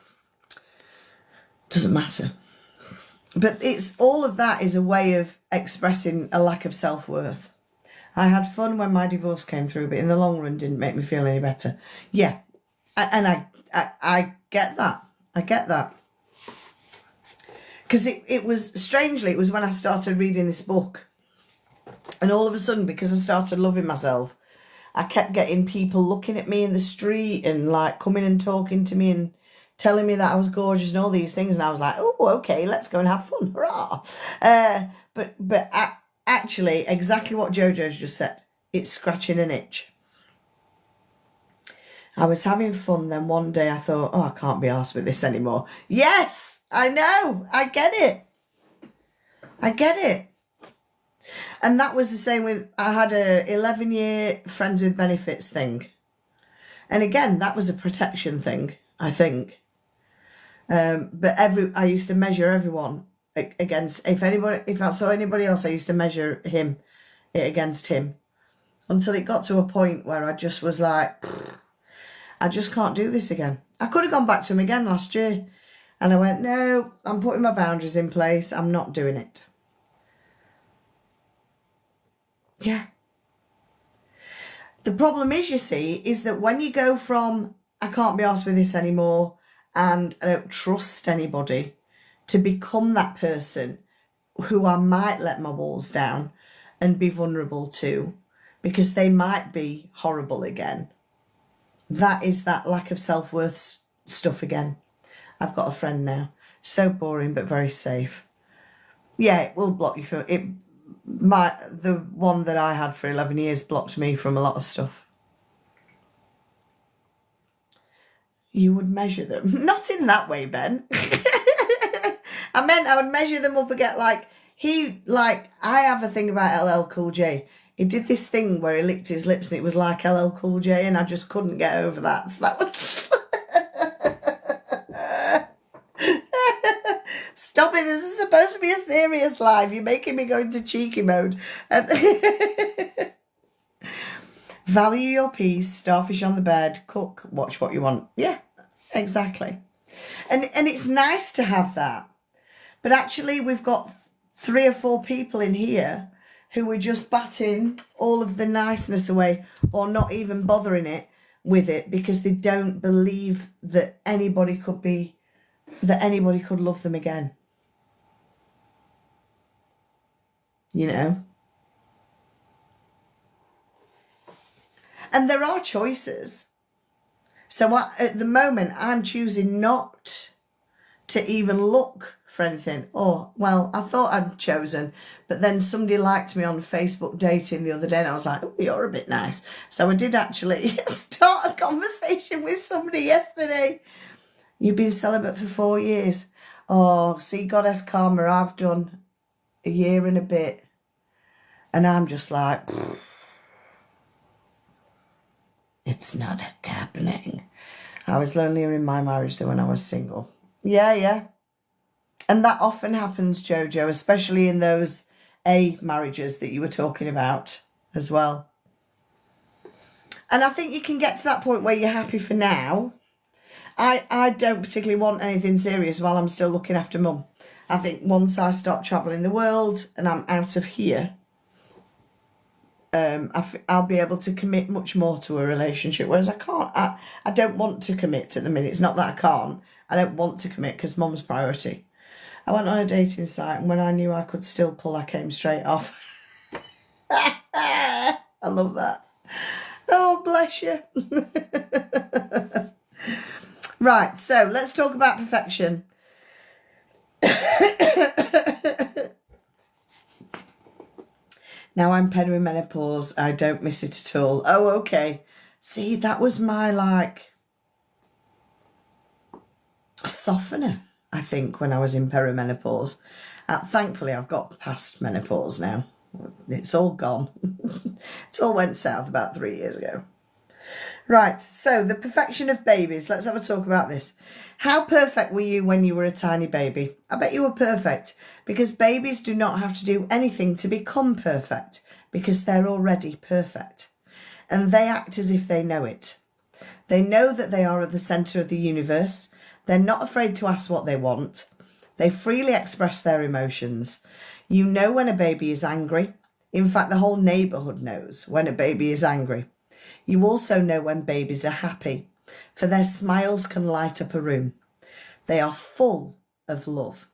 doesn't matter. But it's all of that is a way of expressing a lack of self-worth. I had fun when my divorce came through, but in the long run didn't make me feel any better. Yeah, and I get that. I get that. Because it was, strangely, it was when I started reading this book. And all of a sudden, because I started loving myself, I kept getting people looking at me in the street and like coming and talking to me and telling me that I was gorgeous and all these things. And I was like, oh, okay, let's go and have fun. Hurrah. But actually, exactly what Jojo's just said. It's scratching an itch. I was having fun. Then one day I thought, oh, I can't be arsed with this anymore. Yes, I know. I get it. I get it. And that was the same with, I had a 11-year friends with benefits thing. And again, that was a protection thing, I think. But I used to measure everyone against, if I saw anybody else, I used to measure it against him. Until it got to a point where I just was like, I just can't do this again. I could have gone back to him again last year. And I went, no, I'm putting my boundaries in place. I'm not doing it. Yeah. The problem is, you see, is that when you go from, I can't be arsed with this anymore and I don't trust anybody, to become that person who I might let my walls down and be vulnerable to because they might be horrible again. That is that lack of self-worth stuff again. I've got a friend now. So boring, but very safe. Yeah, it will block you from it. The one that I had for 11 years blocked me from a lot of stuff. You would measure them. Not in that way, Ben. I meant I would measure them up against, I have a thing about LL Cool J. He did this thing where he licked his lips and it was like LL Cool J, and I just couldn't get over that. So that was... Stop it, this is supposed to be a serious live. You're making me go into cheeky mode. Value your peace, starfish on the bed, cook, watch what you want. Yeah, exactly. And it's nice to have that. But actually we've got 3 or 4 people in here who are just batting all of the niceness away or not even bothering it with it because they don't believe that anybody could love them again. You know? And there are choices. So at the moment, I'm choosing not to even look for anything. Or, well, I thought I'd chosen, but then somebody liked me on Facebook dating the other day and I was like, oh, you're a bit nice. So I did actually start a conversation with somebody yesterday. You've been celibate for 4 years. Oh, see, Goddess Karma, I've done a year and a bit. And I'm just like, it's not happening. I was lonelier in my marriage than when I was single. Yeah. And that often happens, Jojo, especially in those A marriages that you were talking about as well. And I think you can get to that point where you're happy for now. I don't particularly want anything serious while I'm still looking after mum. I think once I start travelling the world and I'm out of here, I'll be able to commit much more to a relationship, whereas I can't. I don't want to commit at the minute. It's not that I can't. I don't want to commit because mum's priority. I went on a dating site and when I knew I could still pull, I came straight off. I love that. Oh, bless you. Right, so let's talk about perfection. Now I'm perimenopause. I don't miss it at all. Oh, okay. See, that was my, softener, I think, when I was in perimenopause. Thankfully, I've got past menopause now. It's all gone. It all went south about 3 years ago. Right, so the perfection of babies. Let's have a talk about this. How perfect were you when you were a tiny baby? I bet you were perfect, because babies do not have to do anything to become perfect because they're already perfect. And they act as if they know it. They know that they are at the centre of the universe. They're not afraid to ask what they want. They freely express their emotions. You know when a baby is angry. In fact, the whole neighbourhood knows when a baby is angry. You also know when babies are happy, for their smiles can light up a room. They are full of love.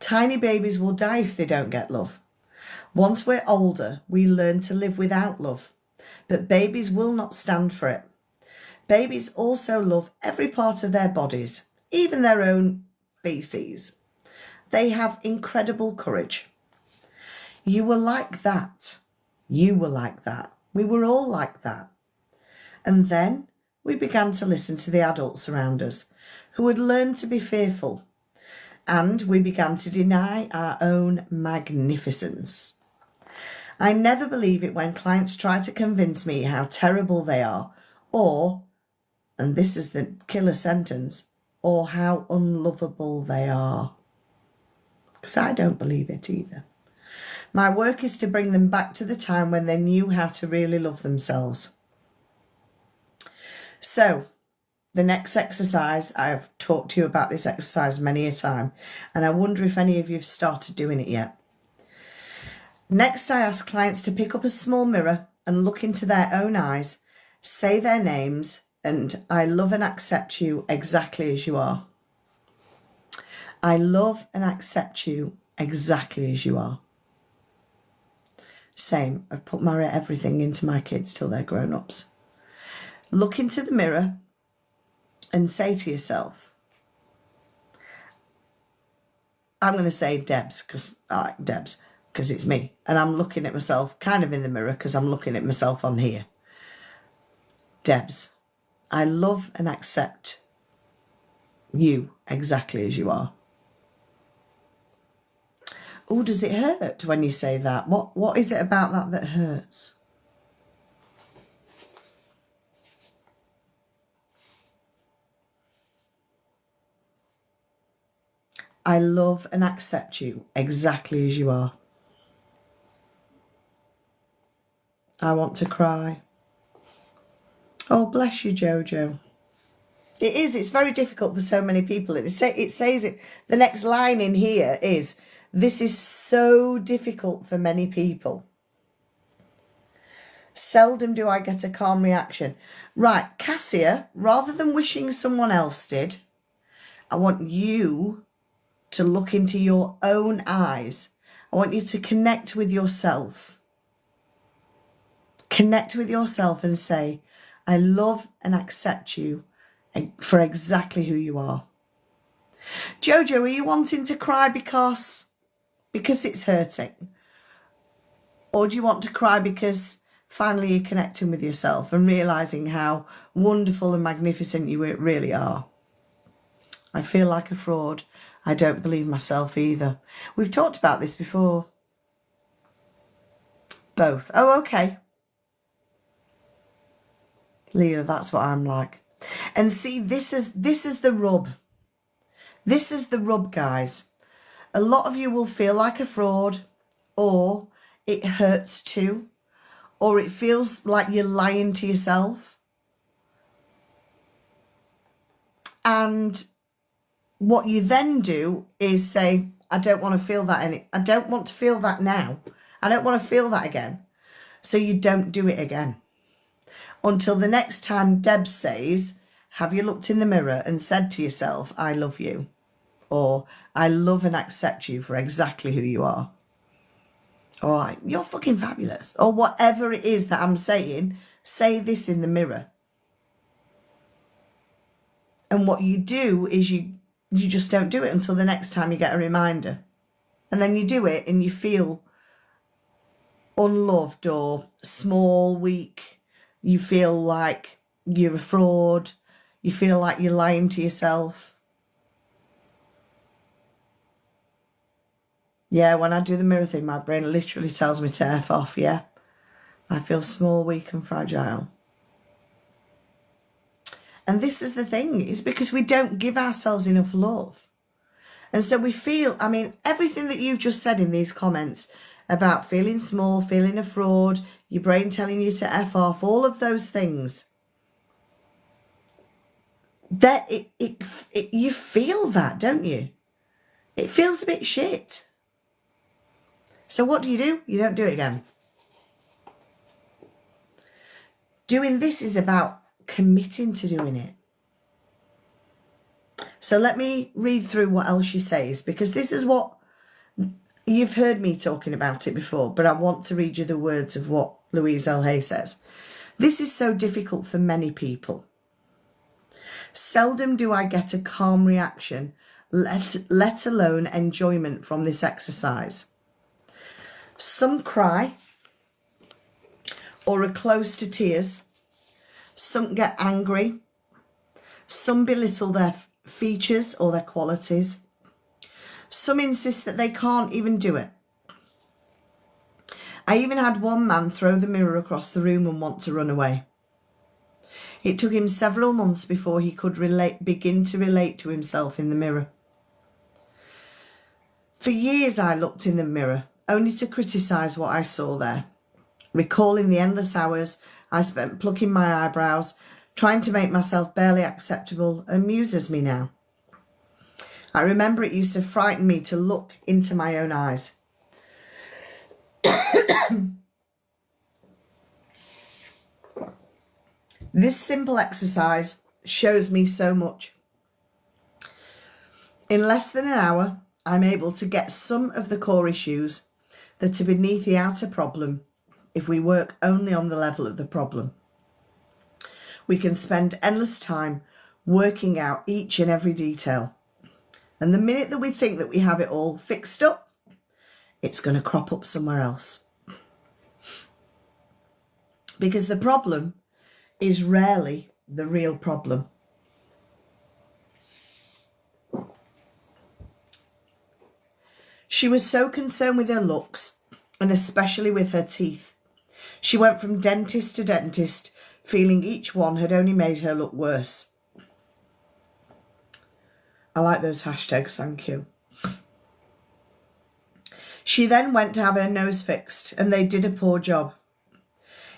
Tiny babies will die if they don't get love. Once we're older, we learn to live without love, but babies will not stand for it. Babies also love every part of their bodies, even their own feces. They have incredible courage. You were like that. You were like that. We were all like that. And then we began to listen to the adults around us who had learned to be fearful. And we began to deny our own magnificence. I never believe it when clients try to convince me how terrible they are, or, and this is the killer sentence, or how unlovable they are. Because I don't believe it either. My work is to bring them back to the time when they knew how to really love themselves. So, the next exercise, I've talked to you about this exercise many a time, and I wonder if any of you have started doing it yet. Next, I ask clients to pick up a small mirror and look into their own eyes, say their names, and I love and accept you exactly as you are. I love and accept you exactly as you are. Same, I've put everything into my kids till they're grown-ups. Look into the mirror and say to yourself, I'm going to say Debs because it's me. And I'm looking at myself kind of in the mirror because I'm looking at myself on here. Debs, I love and accept you exactly as you are. Oh, does it hurt when you say that? What is it about that hurts? I love and accept you exactly as you are. I want to cry. Oh, bless you, Jojo. It's very difficult for so many people. It says it. The next line in here is, this is so difficult for many people. Seldom do I get a calm reaction. Right, Cassia, rather than wishing someone else did, I want you to look into your own eyes. I want you to connect with yourself. Connect with yourself and say, I love and accept you for exactly who you are. Jojo, are you wanting to cry because it's hurting? Or do you want to cry because finally you're connecting with yourself and realising how wonderful and magnificent you really are? I feel like a fraud. I don't believe myself either. We've talked about this before. Both. Oh, okay. Leah, that's what I'm like. And see, this is the rub. This is the rub, guys. A lot of you will feel like a fraud, or it hurts too, or it feels like you're lying to yourself. And what you then do is say, I don't want to feel that I don't want to feel that now. I don't want to feel that again. So you don't do it again. Until the next time Deb says, have you looked in the mirror and said to yourself, I love you? Or I love and accept you for exactly who you are. Or you're fucking fabulous. Or whatever it is that I'm saying, say this in the mirror. And what you do is you just don't do it until the next time you get a reminder. And then you do it and you feel unloved or small, weak. You feel like you're a fraud. You feel like you're lying to yourself. Yeah, when I do the mirror thing, my brain literally tells me to F off, yeah. I feel small, weak and fragile. And this is the thing, it's because we don't give ourselves enough love. And so we feel, I mean, everything that you've just said in these comments about feeling small, feeling a fraud, your brain telling you to F off, all of those things, that you feel that, don't you? It feels a bit shit. So what do? You don't do it again. Doing this is about committing to doing it. So let me read through what else she says, because this is what you've heard me talking about it before, but I want to read you the words of what Louise L Hay says. This is so difficult for many people. Seldom do I get a calm reaction, let alone enjoyment from this exercise. Some cry or are close to tears. Some get angry. Some belittle their features or their qualities. Some insist that they can't even do it. I even had one man throw the mirror across the room and want to run away. It took him several months before he could begin to relate to himself in the mirror. For years I looked in the mirror, only to criticise what I saw there, recalling the endless hours I spent plucking my eyebrows, trying to make myself barely acceptable, amuses me now. I remember it used to frighten me to look into my own eyes. This simple exercise shows me so much. In less than an hour, I'm able to get some of the core issues that are beneath the outer problem if we work only on the level of the problem. We can spend endless time working out each and every detail. And the minute that we think that we have it all fixed up, it's going to crop up somewhere else. Because the problem is rarely the real problem. She was so concerned with her looks, and especially with her teeth. She went from dentist to dentist, feeling each one had only made her look worse. I like those hashtags, thank you. She then went to have her nose fixed, and they did a poor job.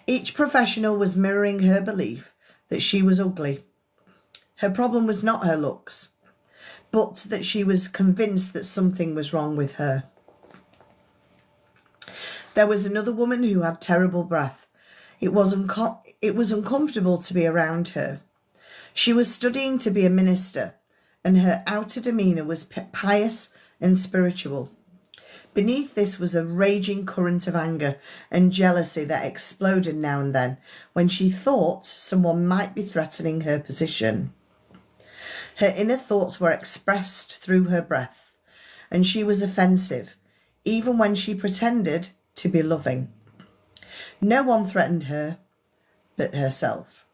Each professional was mirroring her belief that she was ugly. Her problem was not her looks, but that she was convinced that something was wrong with her. There was another woman who had terrible breath. It was uncomfortable to be around her. She was studying to be a minister, and her outer demeanour was pious and spiritual. Beneath this was a raging current of anger and jealousy that exploded now and then when she thought someone might be threatening her position. Her inner thoughts were expressed through her breath, and she was offensive, even when she pretended to be loving. No one threatened her but herself.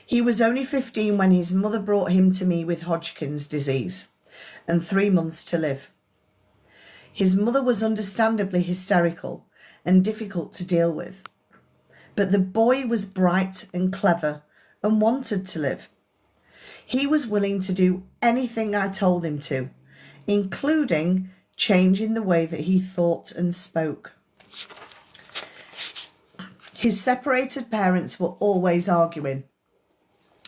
He was only 15 when his mother brought him to me with Hodgkin's disease and 3 months to live. His mother was understandably hysterical and difficult to deal with, but the boy was bright and clever and wanted to live. He was willing to do anything I told him to, including changing the way that he thought and spoke. His separated parents were always arguing,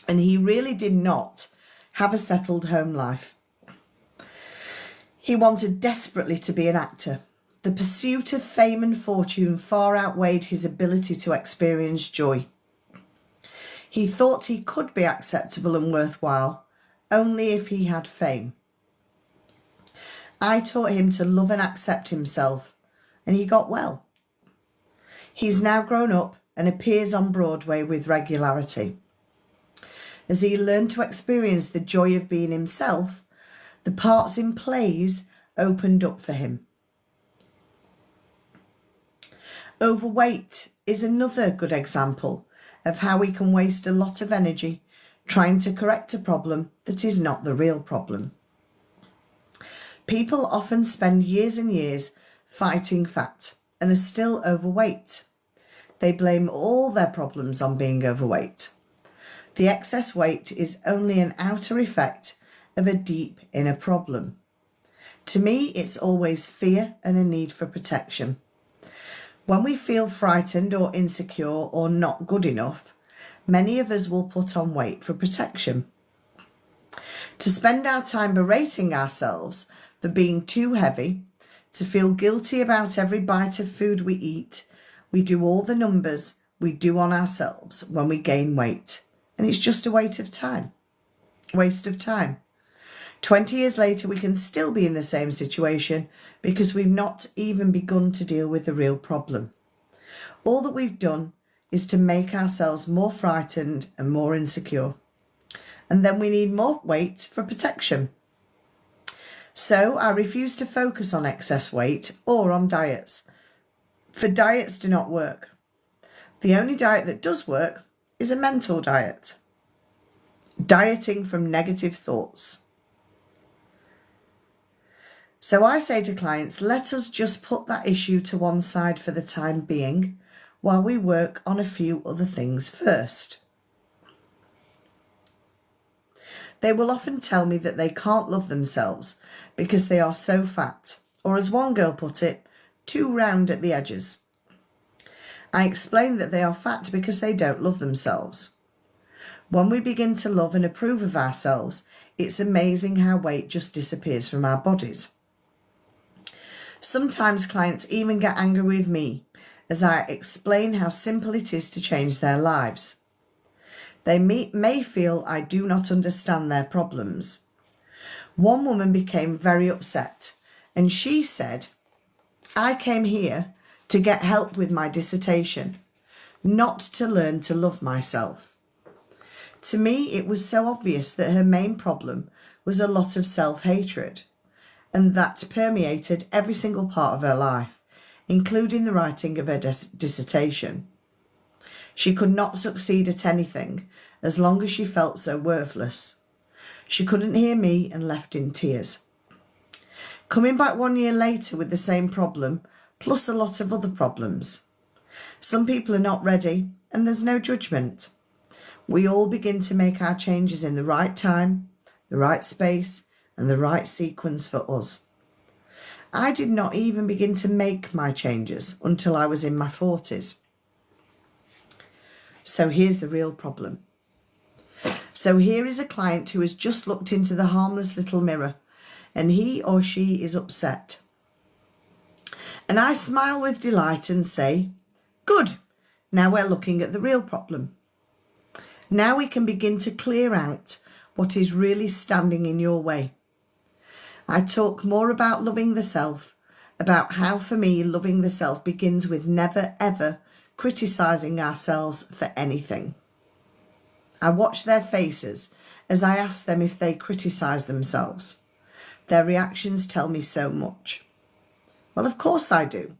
and he really did not have a settled home life. He wanted desperately to be an actor. The pursuit of fame and fortune far outweighed his ability to experience joy. He thought he could be acceptable and worthwhile only if he had fame. I taught him to love and accept himself, and he got well. He's now grown up and appears on Broadway with regularity. As he learned to experience the joy of being himself, the parts in plays opened up for him. Overweight is another good example of how we can waste a lot of energy trying to correct a problem that is not the real problem. People often spend years and years fighting fat and are still overweight. They blame all their problems on being overweight. The excess weight is only an outer effect of a deep inner problem. To me, it's always fear and a need for protection. When we feel frightened or insecure or not good enough, many of us will put on weight for protection. To spend our time berating ourselves for being too heavy, to feel guilty about every bite of food we eat, we do all the numbers we do on ourselves when we gain weight. And it's just a waste of time. 20 years later, we can still be in the same situation because we've not even begun to deal with the real problem. All that we've done is to make ourselves more frightened and more insecure. And then we need more weight for protection. So I refuse to focus on excess weight or on diets. For diets do not work. The only diet that does work is a mental diet. Dieting from negative thoughts. So I say to clients, let us just put that issue to one side for the time being while we work on a few other things first. They will often tell me that they can't love themselves because they are so fat, or as one girl put it, too round at the edges. I explain that they are fat because they don't love themselves. When we begin to love and approve of ourselves, it's amazing how weight just disappears from our bodies. Sometimes clients even get angry with me as I explain how simple it is to change their lives. They may feel I do not understand their problems. One woman became very upset and she said, I came here to get help with my dissertation, not to learn to love myself. To me, it was so obvious that her main problem was a lot of self-hatred, and that permeated every single part of her life, including the writing of her dissertation. She could not succeed at anything as long as she felt so worthless. She couldn't hear me and left in tears. Coming back 1 year later with the same problem, plus a lot of other problems. Some people are not ready, and there's no judgment. We all begin to make our changes in the right time, the right space, and the right sequence for us. I did not even begin to make my changes until I was in my 40s. So here's the real problem. So here is a client who has just looked into the harmless little mirror, and he or she is upset. And I smile with delight and say, good, now we're looking at the real problem. Now we can begin to clear out what is really standing in your way. I talk more about loving the self, about how for me loving the self begins with never ever criticising ourselves for anything. I watch their faces as I ask them if they criticise themselves. Their reactions tell me so much. Well, of course I do.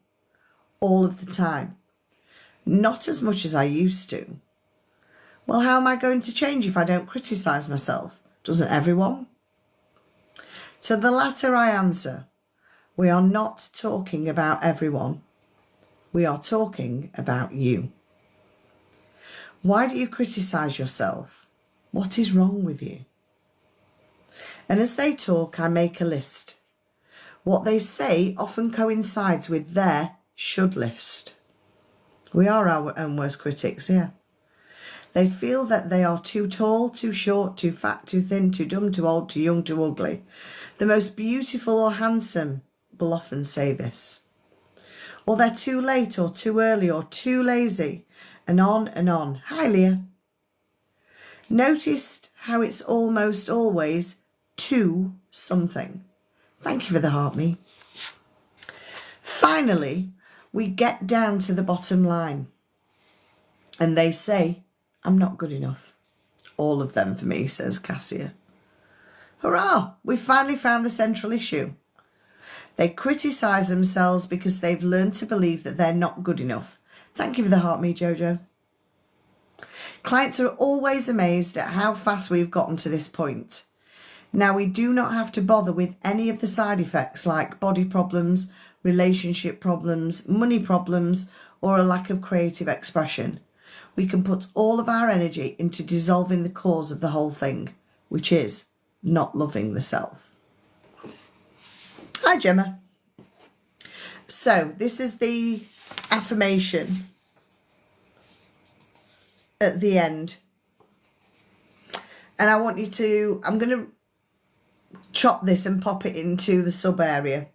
All of the time. Not as much as I used to. Well, how am I going to change if I don't criticise myself? Doesn't everyone? To the latter I answer, we are not talking about everyone. We are talking about you. Why do you criticise yourself? What is wrong with you? And as they talk, I make a list. What they say often coincides with their should list. We are our own worst critics, yeah. They feel that they are too tall, too short, too fat, too thin, too dumb, too old, too young, too ugly. The most beautiful or handsome will often say this. Or they're too late or too early or too lazy, and on and on. Hi, Leah. Noticed how it's almost always to something. Thank you for the heart, me. Finally, we get down to the bottom line. And they say, I'm not good enough. All of them for me, says Cassia. Hurrah! We finally found the central issue. They criticise themselves because they've learned to believe that they're not good enough. Thank you for the heart, me, Jojo. Clients are always amazed at how fast we've gotten to this point. Now, we do not have to bother with any of the side effects like body problems, relationship problems, money problems, or a lack of creative expression. We can put all of our energy into dissolving the cause of the whole thing, which is not loving the self. Hi, Gemma. So this is the affirmation at the end. And I want you to, I'm going to chop this and pop it into the sub area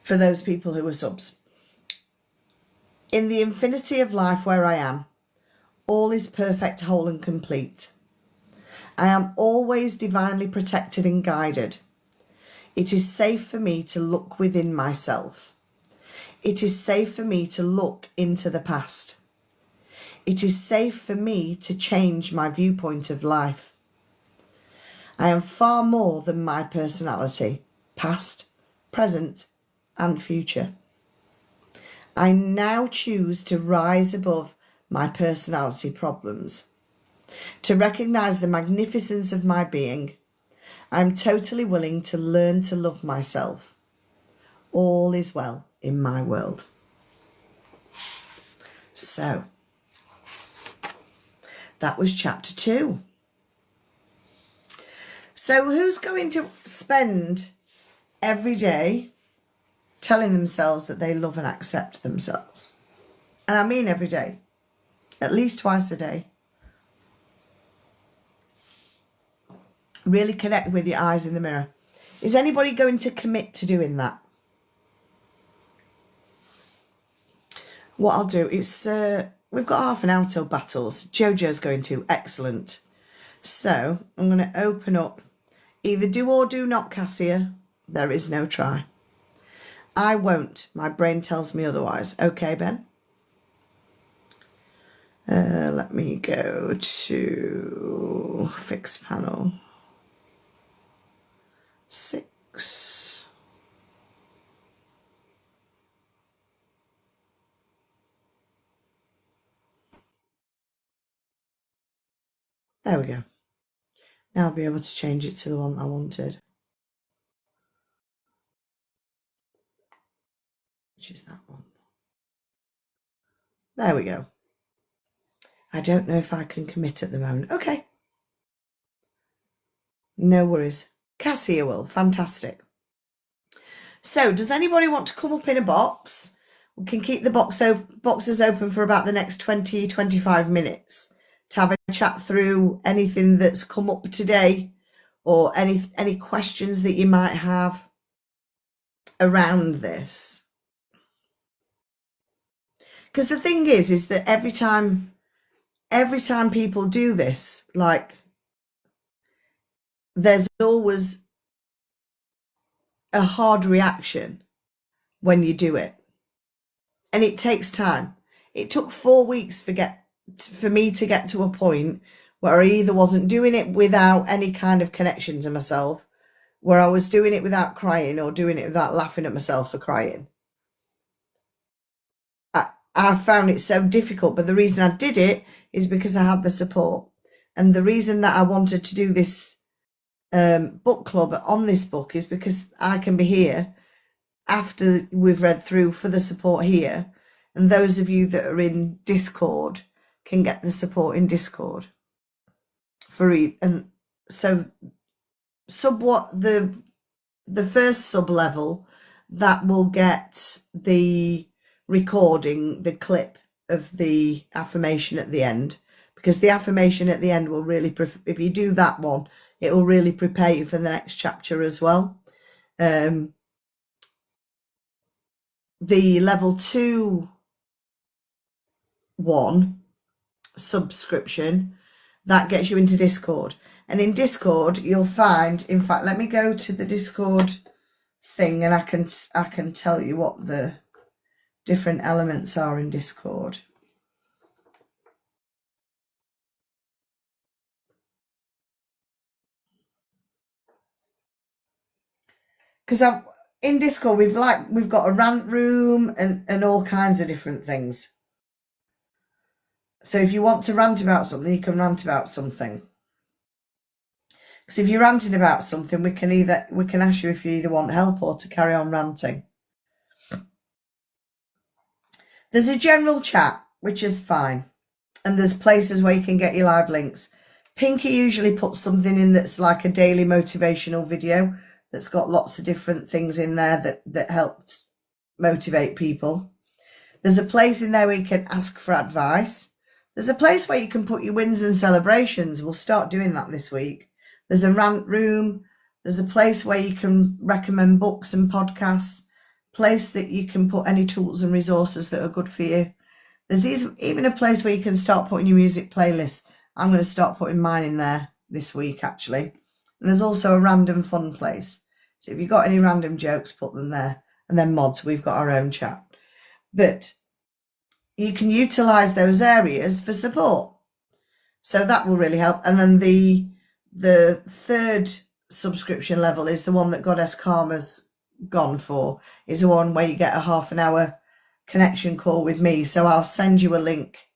for those people who are subs. In the infinity of life where I am, all is perfect, whole and complete. I am always divinely protected and guided. It is safe for me to look within myself. It is safe for me to look into the past. It is safe for me to change my viewpoint of life. I am far more than my personality, past, present, and future. I now choose to rise above my personality problems, to recognise the magnificence of my being. I am totally willing to learn to love myself. All is well in my world. So, that was chapter 2. So who's going to spend every day telling themselves that they love and accept themselves? And I mean every day, at least twice a day. Really connect with your eyes in the mirror. Is anybody going to commit to doing that? what I'll do is, we've got half an hour till battles. Jojo's going to, excellent. So I'm going to open up either do or do not, Cassia. There is no try. I won't. My brain tells me otherwise. Okay, Ben. Let me go to fixed panel 6. There we go. Now I'll be able to change it to the one I wanted, which is that one. There we go. I don't know if I can commit at the moment. Okay. No worries. Cassia will. Fantastic. So does anybody want to come up in a box? We can keep the boxes open for about the next 20, 25 minutes to have a chat through anything that's come up today or any questions that you might have around this. Because the thing is that every time people do this, like, there's always a hard reaction when you do it. And it takes time. It took 4 weeks for me to get to a point where I either wasn't doing it without any kind of connection to myself, where I was doing it without crying, or doing it without laughing at myself for crying. I found it so difficult, but the reason I did it is because I had the support. And the reason that I wanted to do this book club on this book is because I can be here after we've read through for the support here, and those of you that are in Discord can get the support in Discord and so the first sub level that will get the recording, the clip of the affirmation at the end, because the affirmation at the end will really, if you do that one, it will really prepare you for the next chapter as well. The level 2 one subscription, that gets you into Discord. And in Discord, you'll find, in fact, let me go to the Discord thing and I can tell you what the different elements are in Discord. Because in Discord we've got a rant room and all kinds of different things. So if you want to rant about something, you can rant about something. Because if you're ranting about something, we can ask you if you either want help or to carry on ranting. There's a general chat, which is fine. And there's places where you can get your live links. Pinky usually puts something in that's like a daily motivational video that's got lots of different things in there that helped motivate people. There's a place in there where you can ask for advice. There's a place where you can put your wins and celebrations. We'll start doing that this week. There's a rant room. There's a place where you can recommend books and podcasts. Place that you can put any tools and resources that are good for you. There's even a place where you can start putting your music playlists. I'm going to start putting mine in there this week, actually. And there's also a random fun place. So if you've got any random jokes, put them there. And then mods, we've got our own chat. But you can utilise those areas for support. So that will really help. And then the third subscription level is the one that Goddess Karma's gone for, is the one where you get a half an hour connection call with me. So I'll send you a link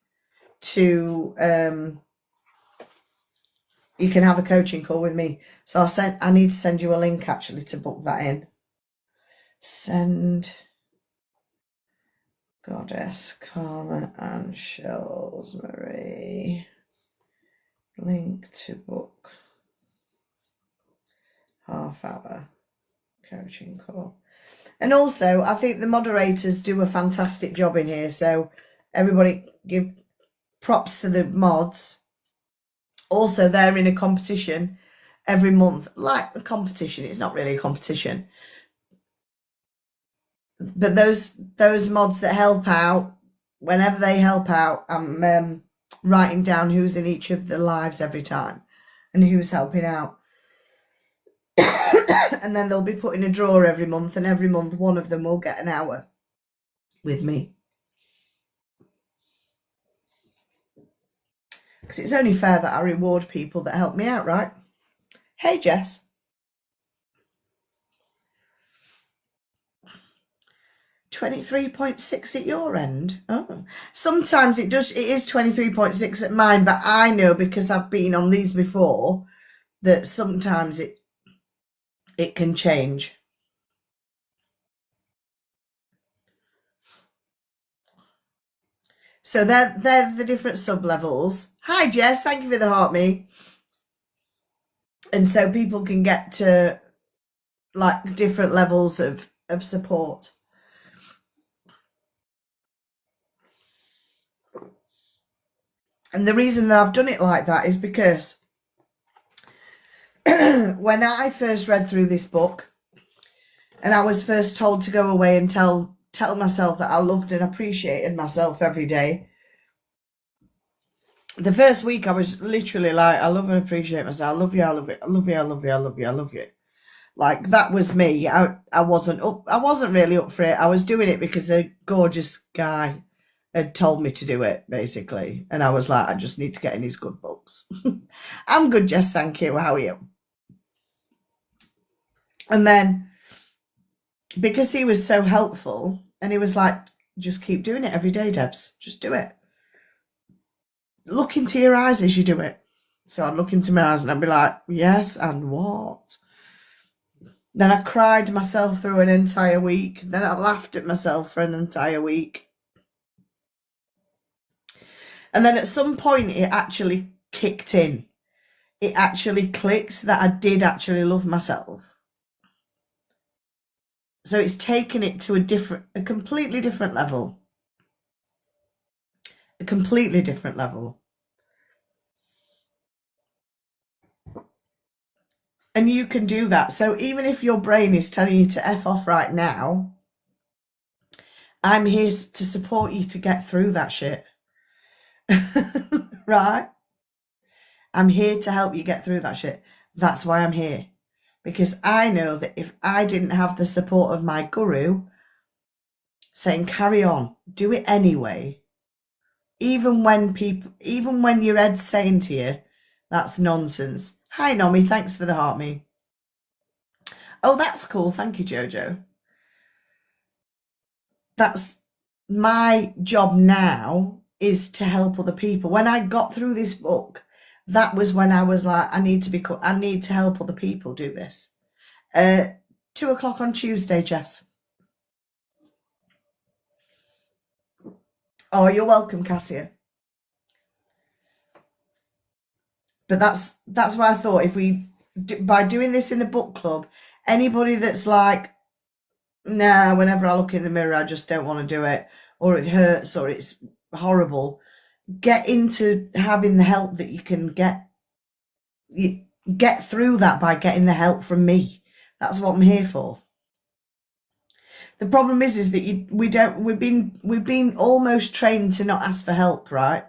to you can have a coaching call with me. So I need to send you a link actually to book that in. Send Goddess Karma and Shells Marie link to book half hour coaching call. And also, I think the moderators do a fantastic job in here. So everybody give props to the mods. Also, they're in a competition every month. Like a competition, it's not really a competition. But those mods that help out whenever they help out, I'm writing down who's in each of the lives every time and who's helping out. And then they'll be put in a drawer every month, and every month one of them will get an hour with me. Because it's only fair that I reward people that help me out, right? Hey, Jess. 23.6 at your end. Oh, sometimes it is 23.6 at mine, but I know, because I've been on these before, that sometimes it can change. So they're the different sub levels. Hi, Jess. Thank you for the heart me. And so people can get to like different levels of support. And the reason that I've done it like that is because when I first read through this book and I was first told to go away and tell myself that I loved and appreciated myself every day, the first week I was literally like, I love and appreciate myself. I love you, I love it. I love you, I love you, I love you, I love you. Like, that was me. I wasn't really up for it. I was doing it because a gorgeous guy had told me to do it, basically. And I was like, I just need to get in his good books. I'm good, Jess, thank you. How are you? And then, because he was so helpful, and he was like, just keep doing it every day, Debs. Just do it. Look into your eyes as you do it. So I'd look into my eyes and I'd be like, yes, and what? Then I cried myself through an entire week. Then I laughed at myself for an entire week. And then at some point it actually kicked in. It actually clicked that I did actually love myself. So it's taken it to a completely different level. A completely different level. And you can do that. So even if your brain is telling you to F off right now, I'm here to support you to get through that shit. Right? I'm here to help you get through that shit. That's why I'm here. Because I know that if I didn't have the support of my guru saying, carry on, do it anyway, even when your head's saying to you, that's nonsense. Hi, Nomi, thanks for the heart me. Oh, that's cool. Thank you, Jojo. That's my job now, is to help other people. When I got through this book, that was when I was like, I need to help other people do this. 2 o'clock on Tuesday, Jess. Oh, you're welcome, Cassia. But that's why I thought, if by doing this in the book club, anybody that's like, nah, whenever I look in the mirror, I just don't want to do it, or it hurts, or it's horrible, get into having the help that you can get. You get through that by getting the help from me. That's what I'm here for. The problem is that we've been almost trained to not ask for help, right?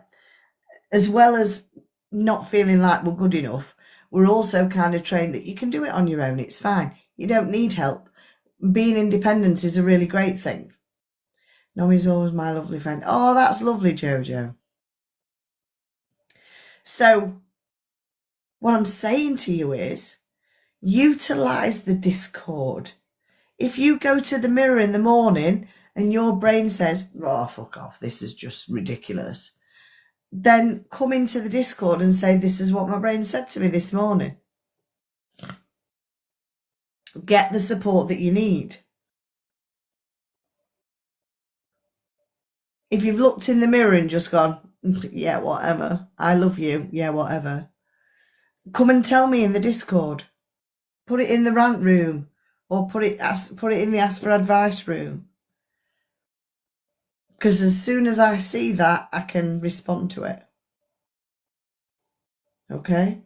As well as not feeling like we're good enough, we're also kind of trained that you can do it on your own. It's fine. You don't need help. Being independent is a really great thing. Nomi's always my lovely friend. Oh, that's lovely, Jojo. So what I'm saying to you is, utilize the Discord. If you go to the mirror in the morning and your brain says, oh, fuck off, this is just ridiculous, then come into the Discord and say, this is what my brain said to me this morning. Get the support that you need. If you've looked in the mirror and just gone, yeah, whatever, I love you, yeah, whatever, come and tell me in the Discord. Put it in the rant room, or put it in the ask for advice room. Because as soon as I see that, I can respond to it. Okay?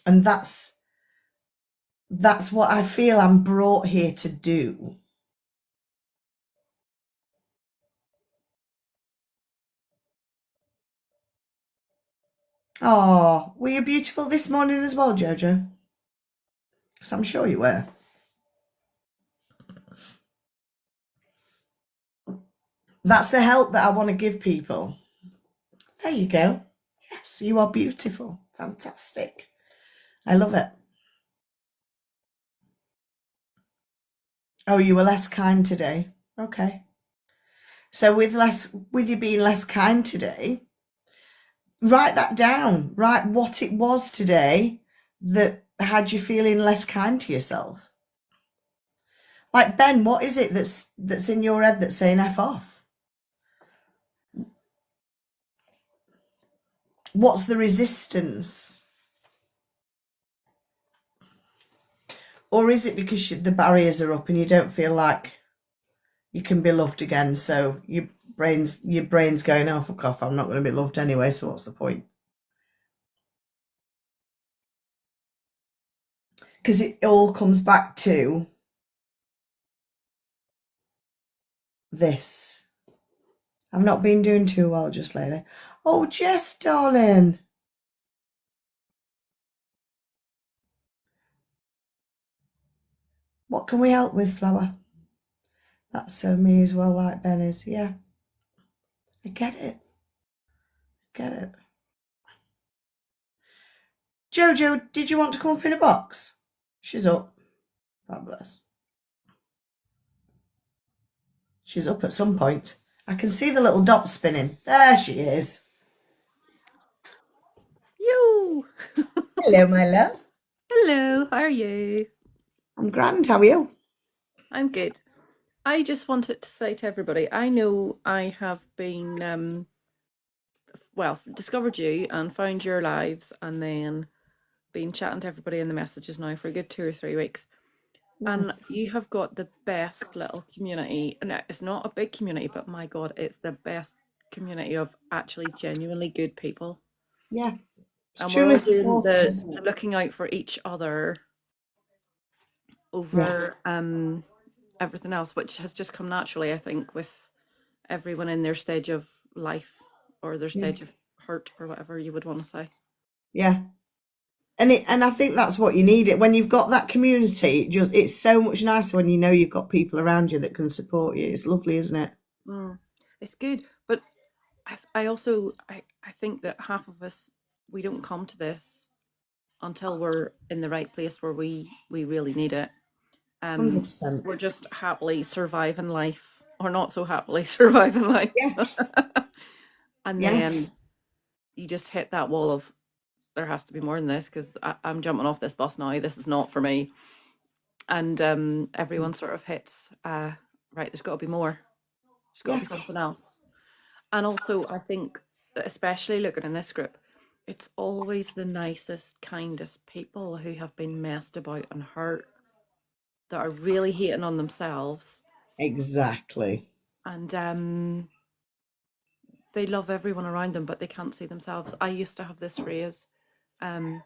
And that's what I feel I'm brought here to do. Oh, were you beautiful this morning as well, Jojo? Because I'm sure you were. That's the help that I want to give people. There you go. Yes, you are beautiful. Fantastic. I love it. Oh, you were less kind today. Okay. So with you being less kind today, write that down. Write what it was today that had you feeling less kind to yourself. Like Ben, what is it that's in your head that's saying F off? What's the resistance? Or is it because the barriers are up and you don't feel like you can be loved again? So your brain's going, oh, fuck off, I'm not going to be loved anyway, so what's the point? Because it all comes back to this. I've not been doing too well just lately. Oh, Jess, darling. What can we help with, Flower? That's so me as well, like Ben is. Yeah, I get it. Get it. Jojo, did you want to come up in a box? She's up. Fabulous. She's up at some point. I can see the little dot spinning. There she is. You. Hello, my love. Hello, how are you? I'm grand. How are you? I'm good. I just wanted to say to everybody, I know I have been, discovered you and found your lives and then been chatting to everybody in the messages now for a good 2 or 3 weeks. And Nice. you have got the best little community. And it's not a big community, but my God, it's the best community of actually genuinely good people. Yeah, it's And we're truly all doing supportive, the isn't it? looking out for each other Yeah, over everything else, which has just come naturally, I think, with everyone in their stage of life or their yeah, stage of hurt or whatever you would want to say. yeah. And I think that's what you need. It when you've got that community. It's so much nicer when you know you've got people around you that can support you. It's lovely, isn't it? Mm. It's good, but I also I think that half of us we don't come to this until we're in the right place where we really need it. 100%. We're just happily surviving life or not so happily surviving life. Yeah, And yeah, then you just hit that wall of there has to be more than this because I'm jumping off this bus now. This is not for me. And everyone sort of hits, right, there's got to be more. There's got to yeah, be something else. And also, I think, especially looking in this group, it's always the nicest, kindest people who have been messed about and hurt that are really hating on themselves. exactly. And they love everyone around them, but they can't see themselves. I used to have this phrase um,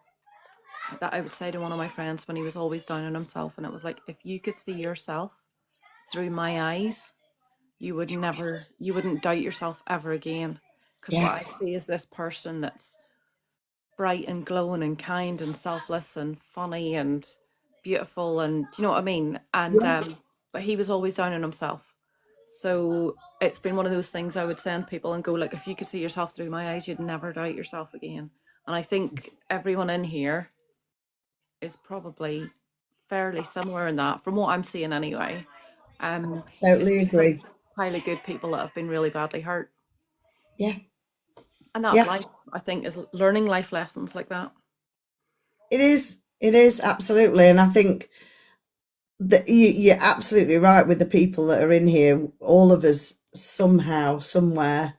that I would say to one of my friends when he was always down on himself, and it was like, if you could see yourself through my eyes, you wouldn't doubt yourself ever again. Because what Yeah, I see is this person that's bright and glowing and kind and selfless and funny and beautiful, and do you know what I mean? And yeah, but he was always down on himself. So it's been one of those things I would send people and go, like, if you could see yourself through my eyes, you'd never doubt yourself again. And I think everyone in here is probably fairly similar in that, from what I'm seeing anyway. It's totally just some agree. highly good people that have been really badly hurt. Yeah, And that's yeah, life, I think, is learning life lessons like that. it is. It is absolutely. And I think that you're absolutely right with the people that are in here. All of us somehow, somewhere,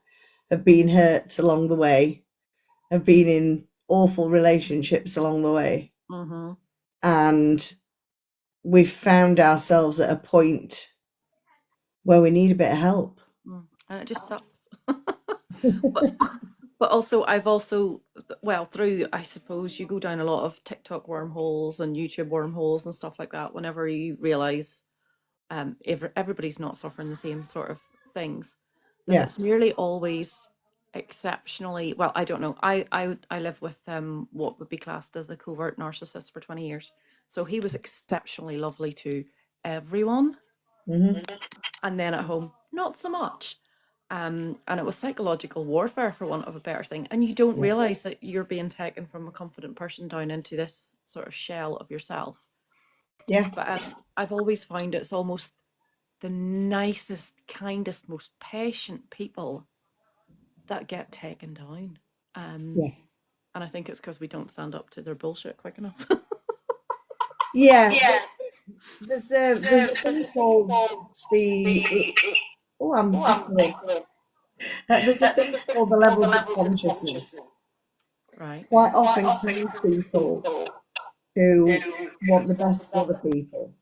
have been hurt along the way, have been in awful relationships along the way. Mm-hmm. And we've found ourselves at a point where we need a bit of help. And it just sucks. but but also I've also through I suppose you go down a lot of TikTok wormholes and YouTube wormholes and stuff like that whenever you realize everybody's not suffering the same sort of things, that Yeah, it's nearly always exceptionally well. I don't know. I live with what would be classed as a covert narcissist for 20 years. So he was exceptionally lovely to everyone, and then at home, not so much. And it was psychological warfare, for want of a better thing. And you don't realize that you're being taken from a confident person down into this sort of shell of yourself. Yeah. But I've always found it's almost the nicest, kindest, most patient people that get taken down. Yeah. And I think it's because we don't stand up to their bullshit quick enough. Yeah. There's a thing called the I'm echoing. There's a thing called the levels of consciousness. Right. Quite often, kind people who want the best for other people,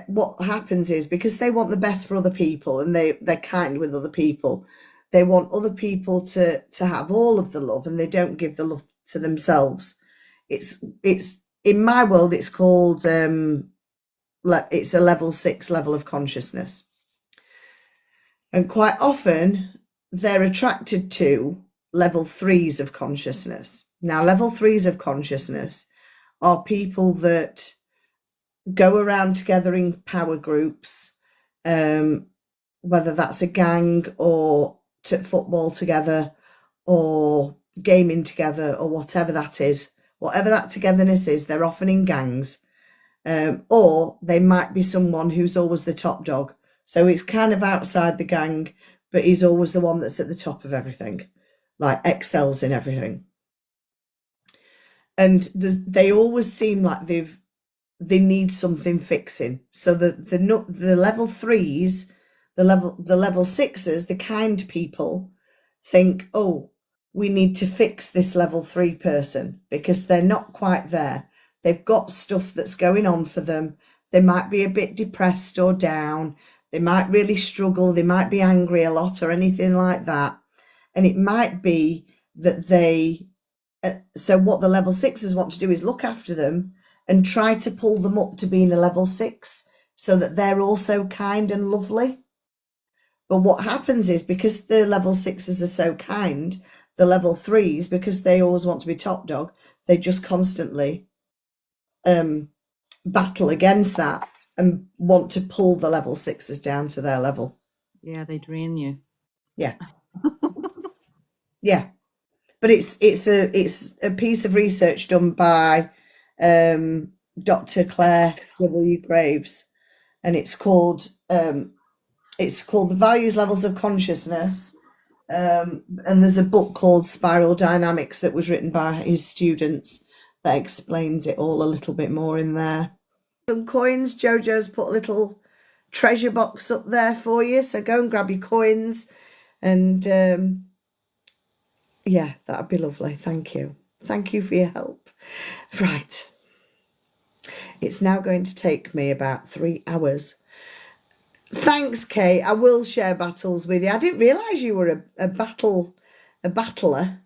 what happens is, because they want the best for other people and they're kind with other people, they want other people to have all of the love, and they don't give the love to themselves. It's in my world, it's called it's a level 6 level of consciousness. And quite often they're attracted to level 3s of consciousness. Now, level 3s of consciousness are people that go around together in power groups, whether that's a gang or football together or gaming together or whatever that is. Whatever that togetherness is, they're often in gangs. Or they might be someone who's always the top dog. So it's kind of outside the gang, but he's always the one that's at the top of everything, like excels in everything. And they always seem like they need something fixing. So the level 3s, the level 6s, the kind people think, oh, we need to fix this level 3 person because they're not quite there. They've got stuff that's going on for them. They might be a bit depressed or down. They might really struggle. They might be angry a lot or anything like that. And it might be that so what the level 6s want to do is look after them and try to pull them up to being a level 6 so that they're also kind and lovely. But what happens is, because the level 6s are so kind, the level 3s, because they always want to be top dog, they just constantly battle against that and want to pull the level 6s down to their level. Yeah, they drain you. Yeah. Yeah. But it's a piece of research done by Dr. Claire W. Graves, and it's called the Values Levels of Consciousness. And there's a book called Spiral Dynamics that was written by his students that explains it all a little bit more in there. Some coins. Jojo's put a little treasure box up there for you, so go and grab your coins, and yeah, that'd be lovely. Thank you for your help. Right, it's now going to take me about 3 hours. Thanks, Kate. I will share battles with you. I didn't realise you were a battler.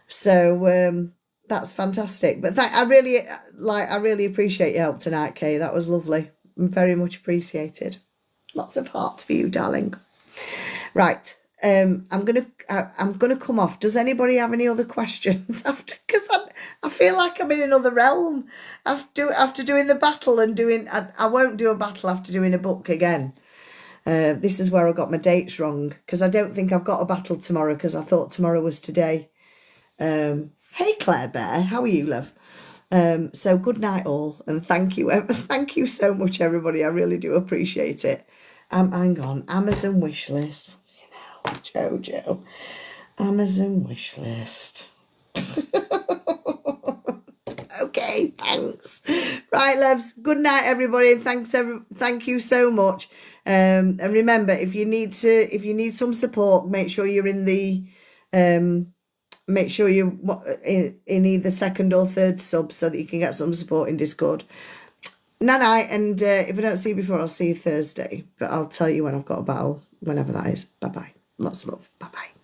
So that's fantastic. But I really appreciate your help tonight, Kate. That was lovely. Very much appreciated. Lots of hearts for you, darling. Right. I'm gonna come off. Does anybody have any other questions after? Because I feel like I'm in another realm after doing the battle and doing. I won't do a battle after doing a book again. This is where I got my dates wrong, because I don't think I've got a battle tomorrow, because I thought tomorrow was today. Hey Claire Bear, how are you, love? So good night all, and thank you so much, everybody. I really do appreciate it. Hang on, Amazon wish list. Jojo, Amazon wish list. Okay, thanks. Right, loves. Good night, everybody. Thank you so much. And remember, if you need some support, make sure you're in the make sure you're in either second or third sub, so that you can get some support in Discord. Night, and if I don't see you before, I'll see you Thursday. But I'll tell you when I've got a battle, whenever that is. Bye bye. Lots of love. Bye bye.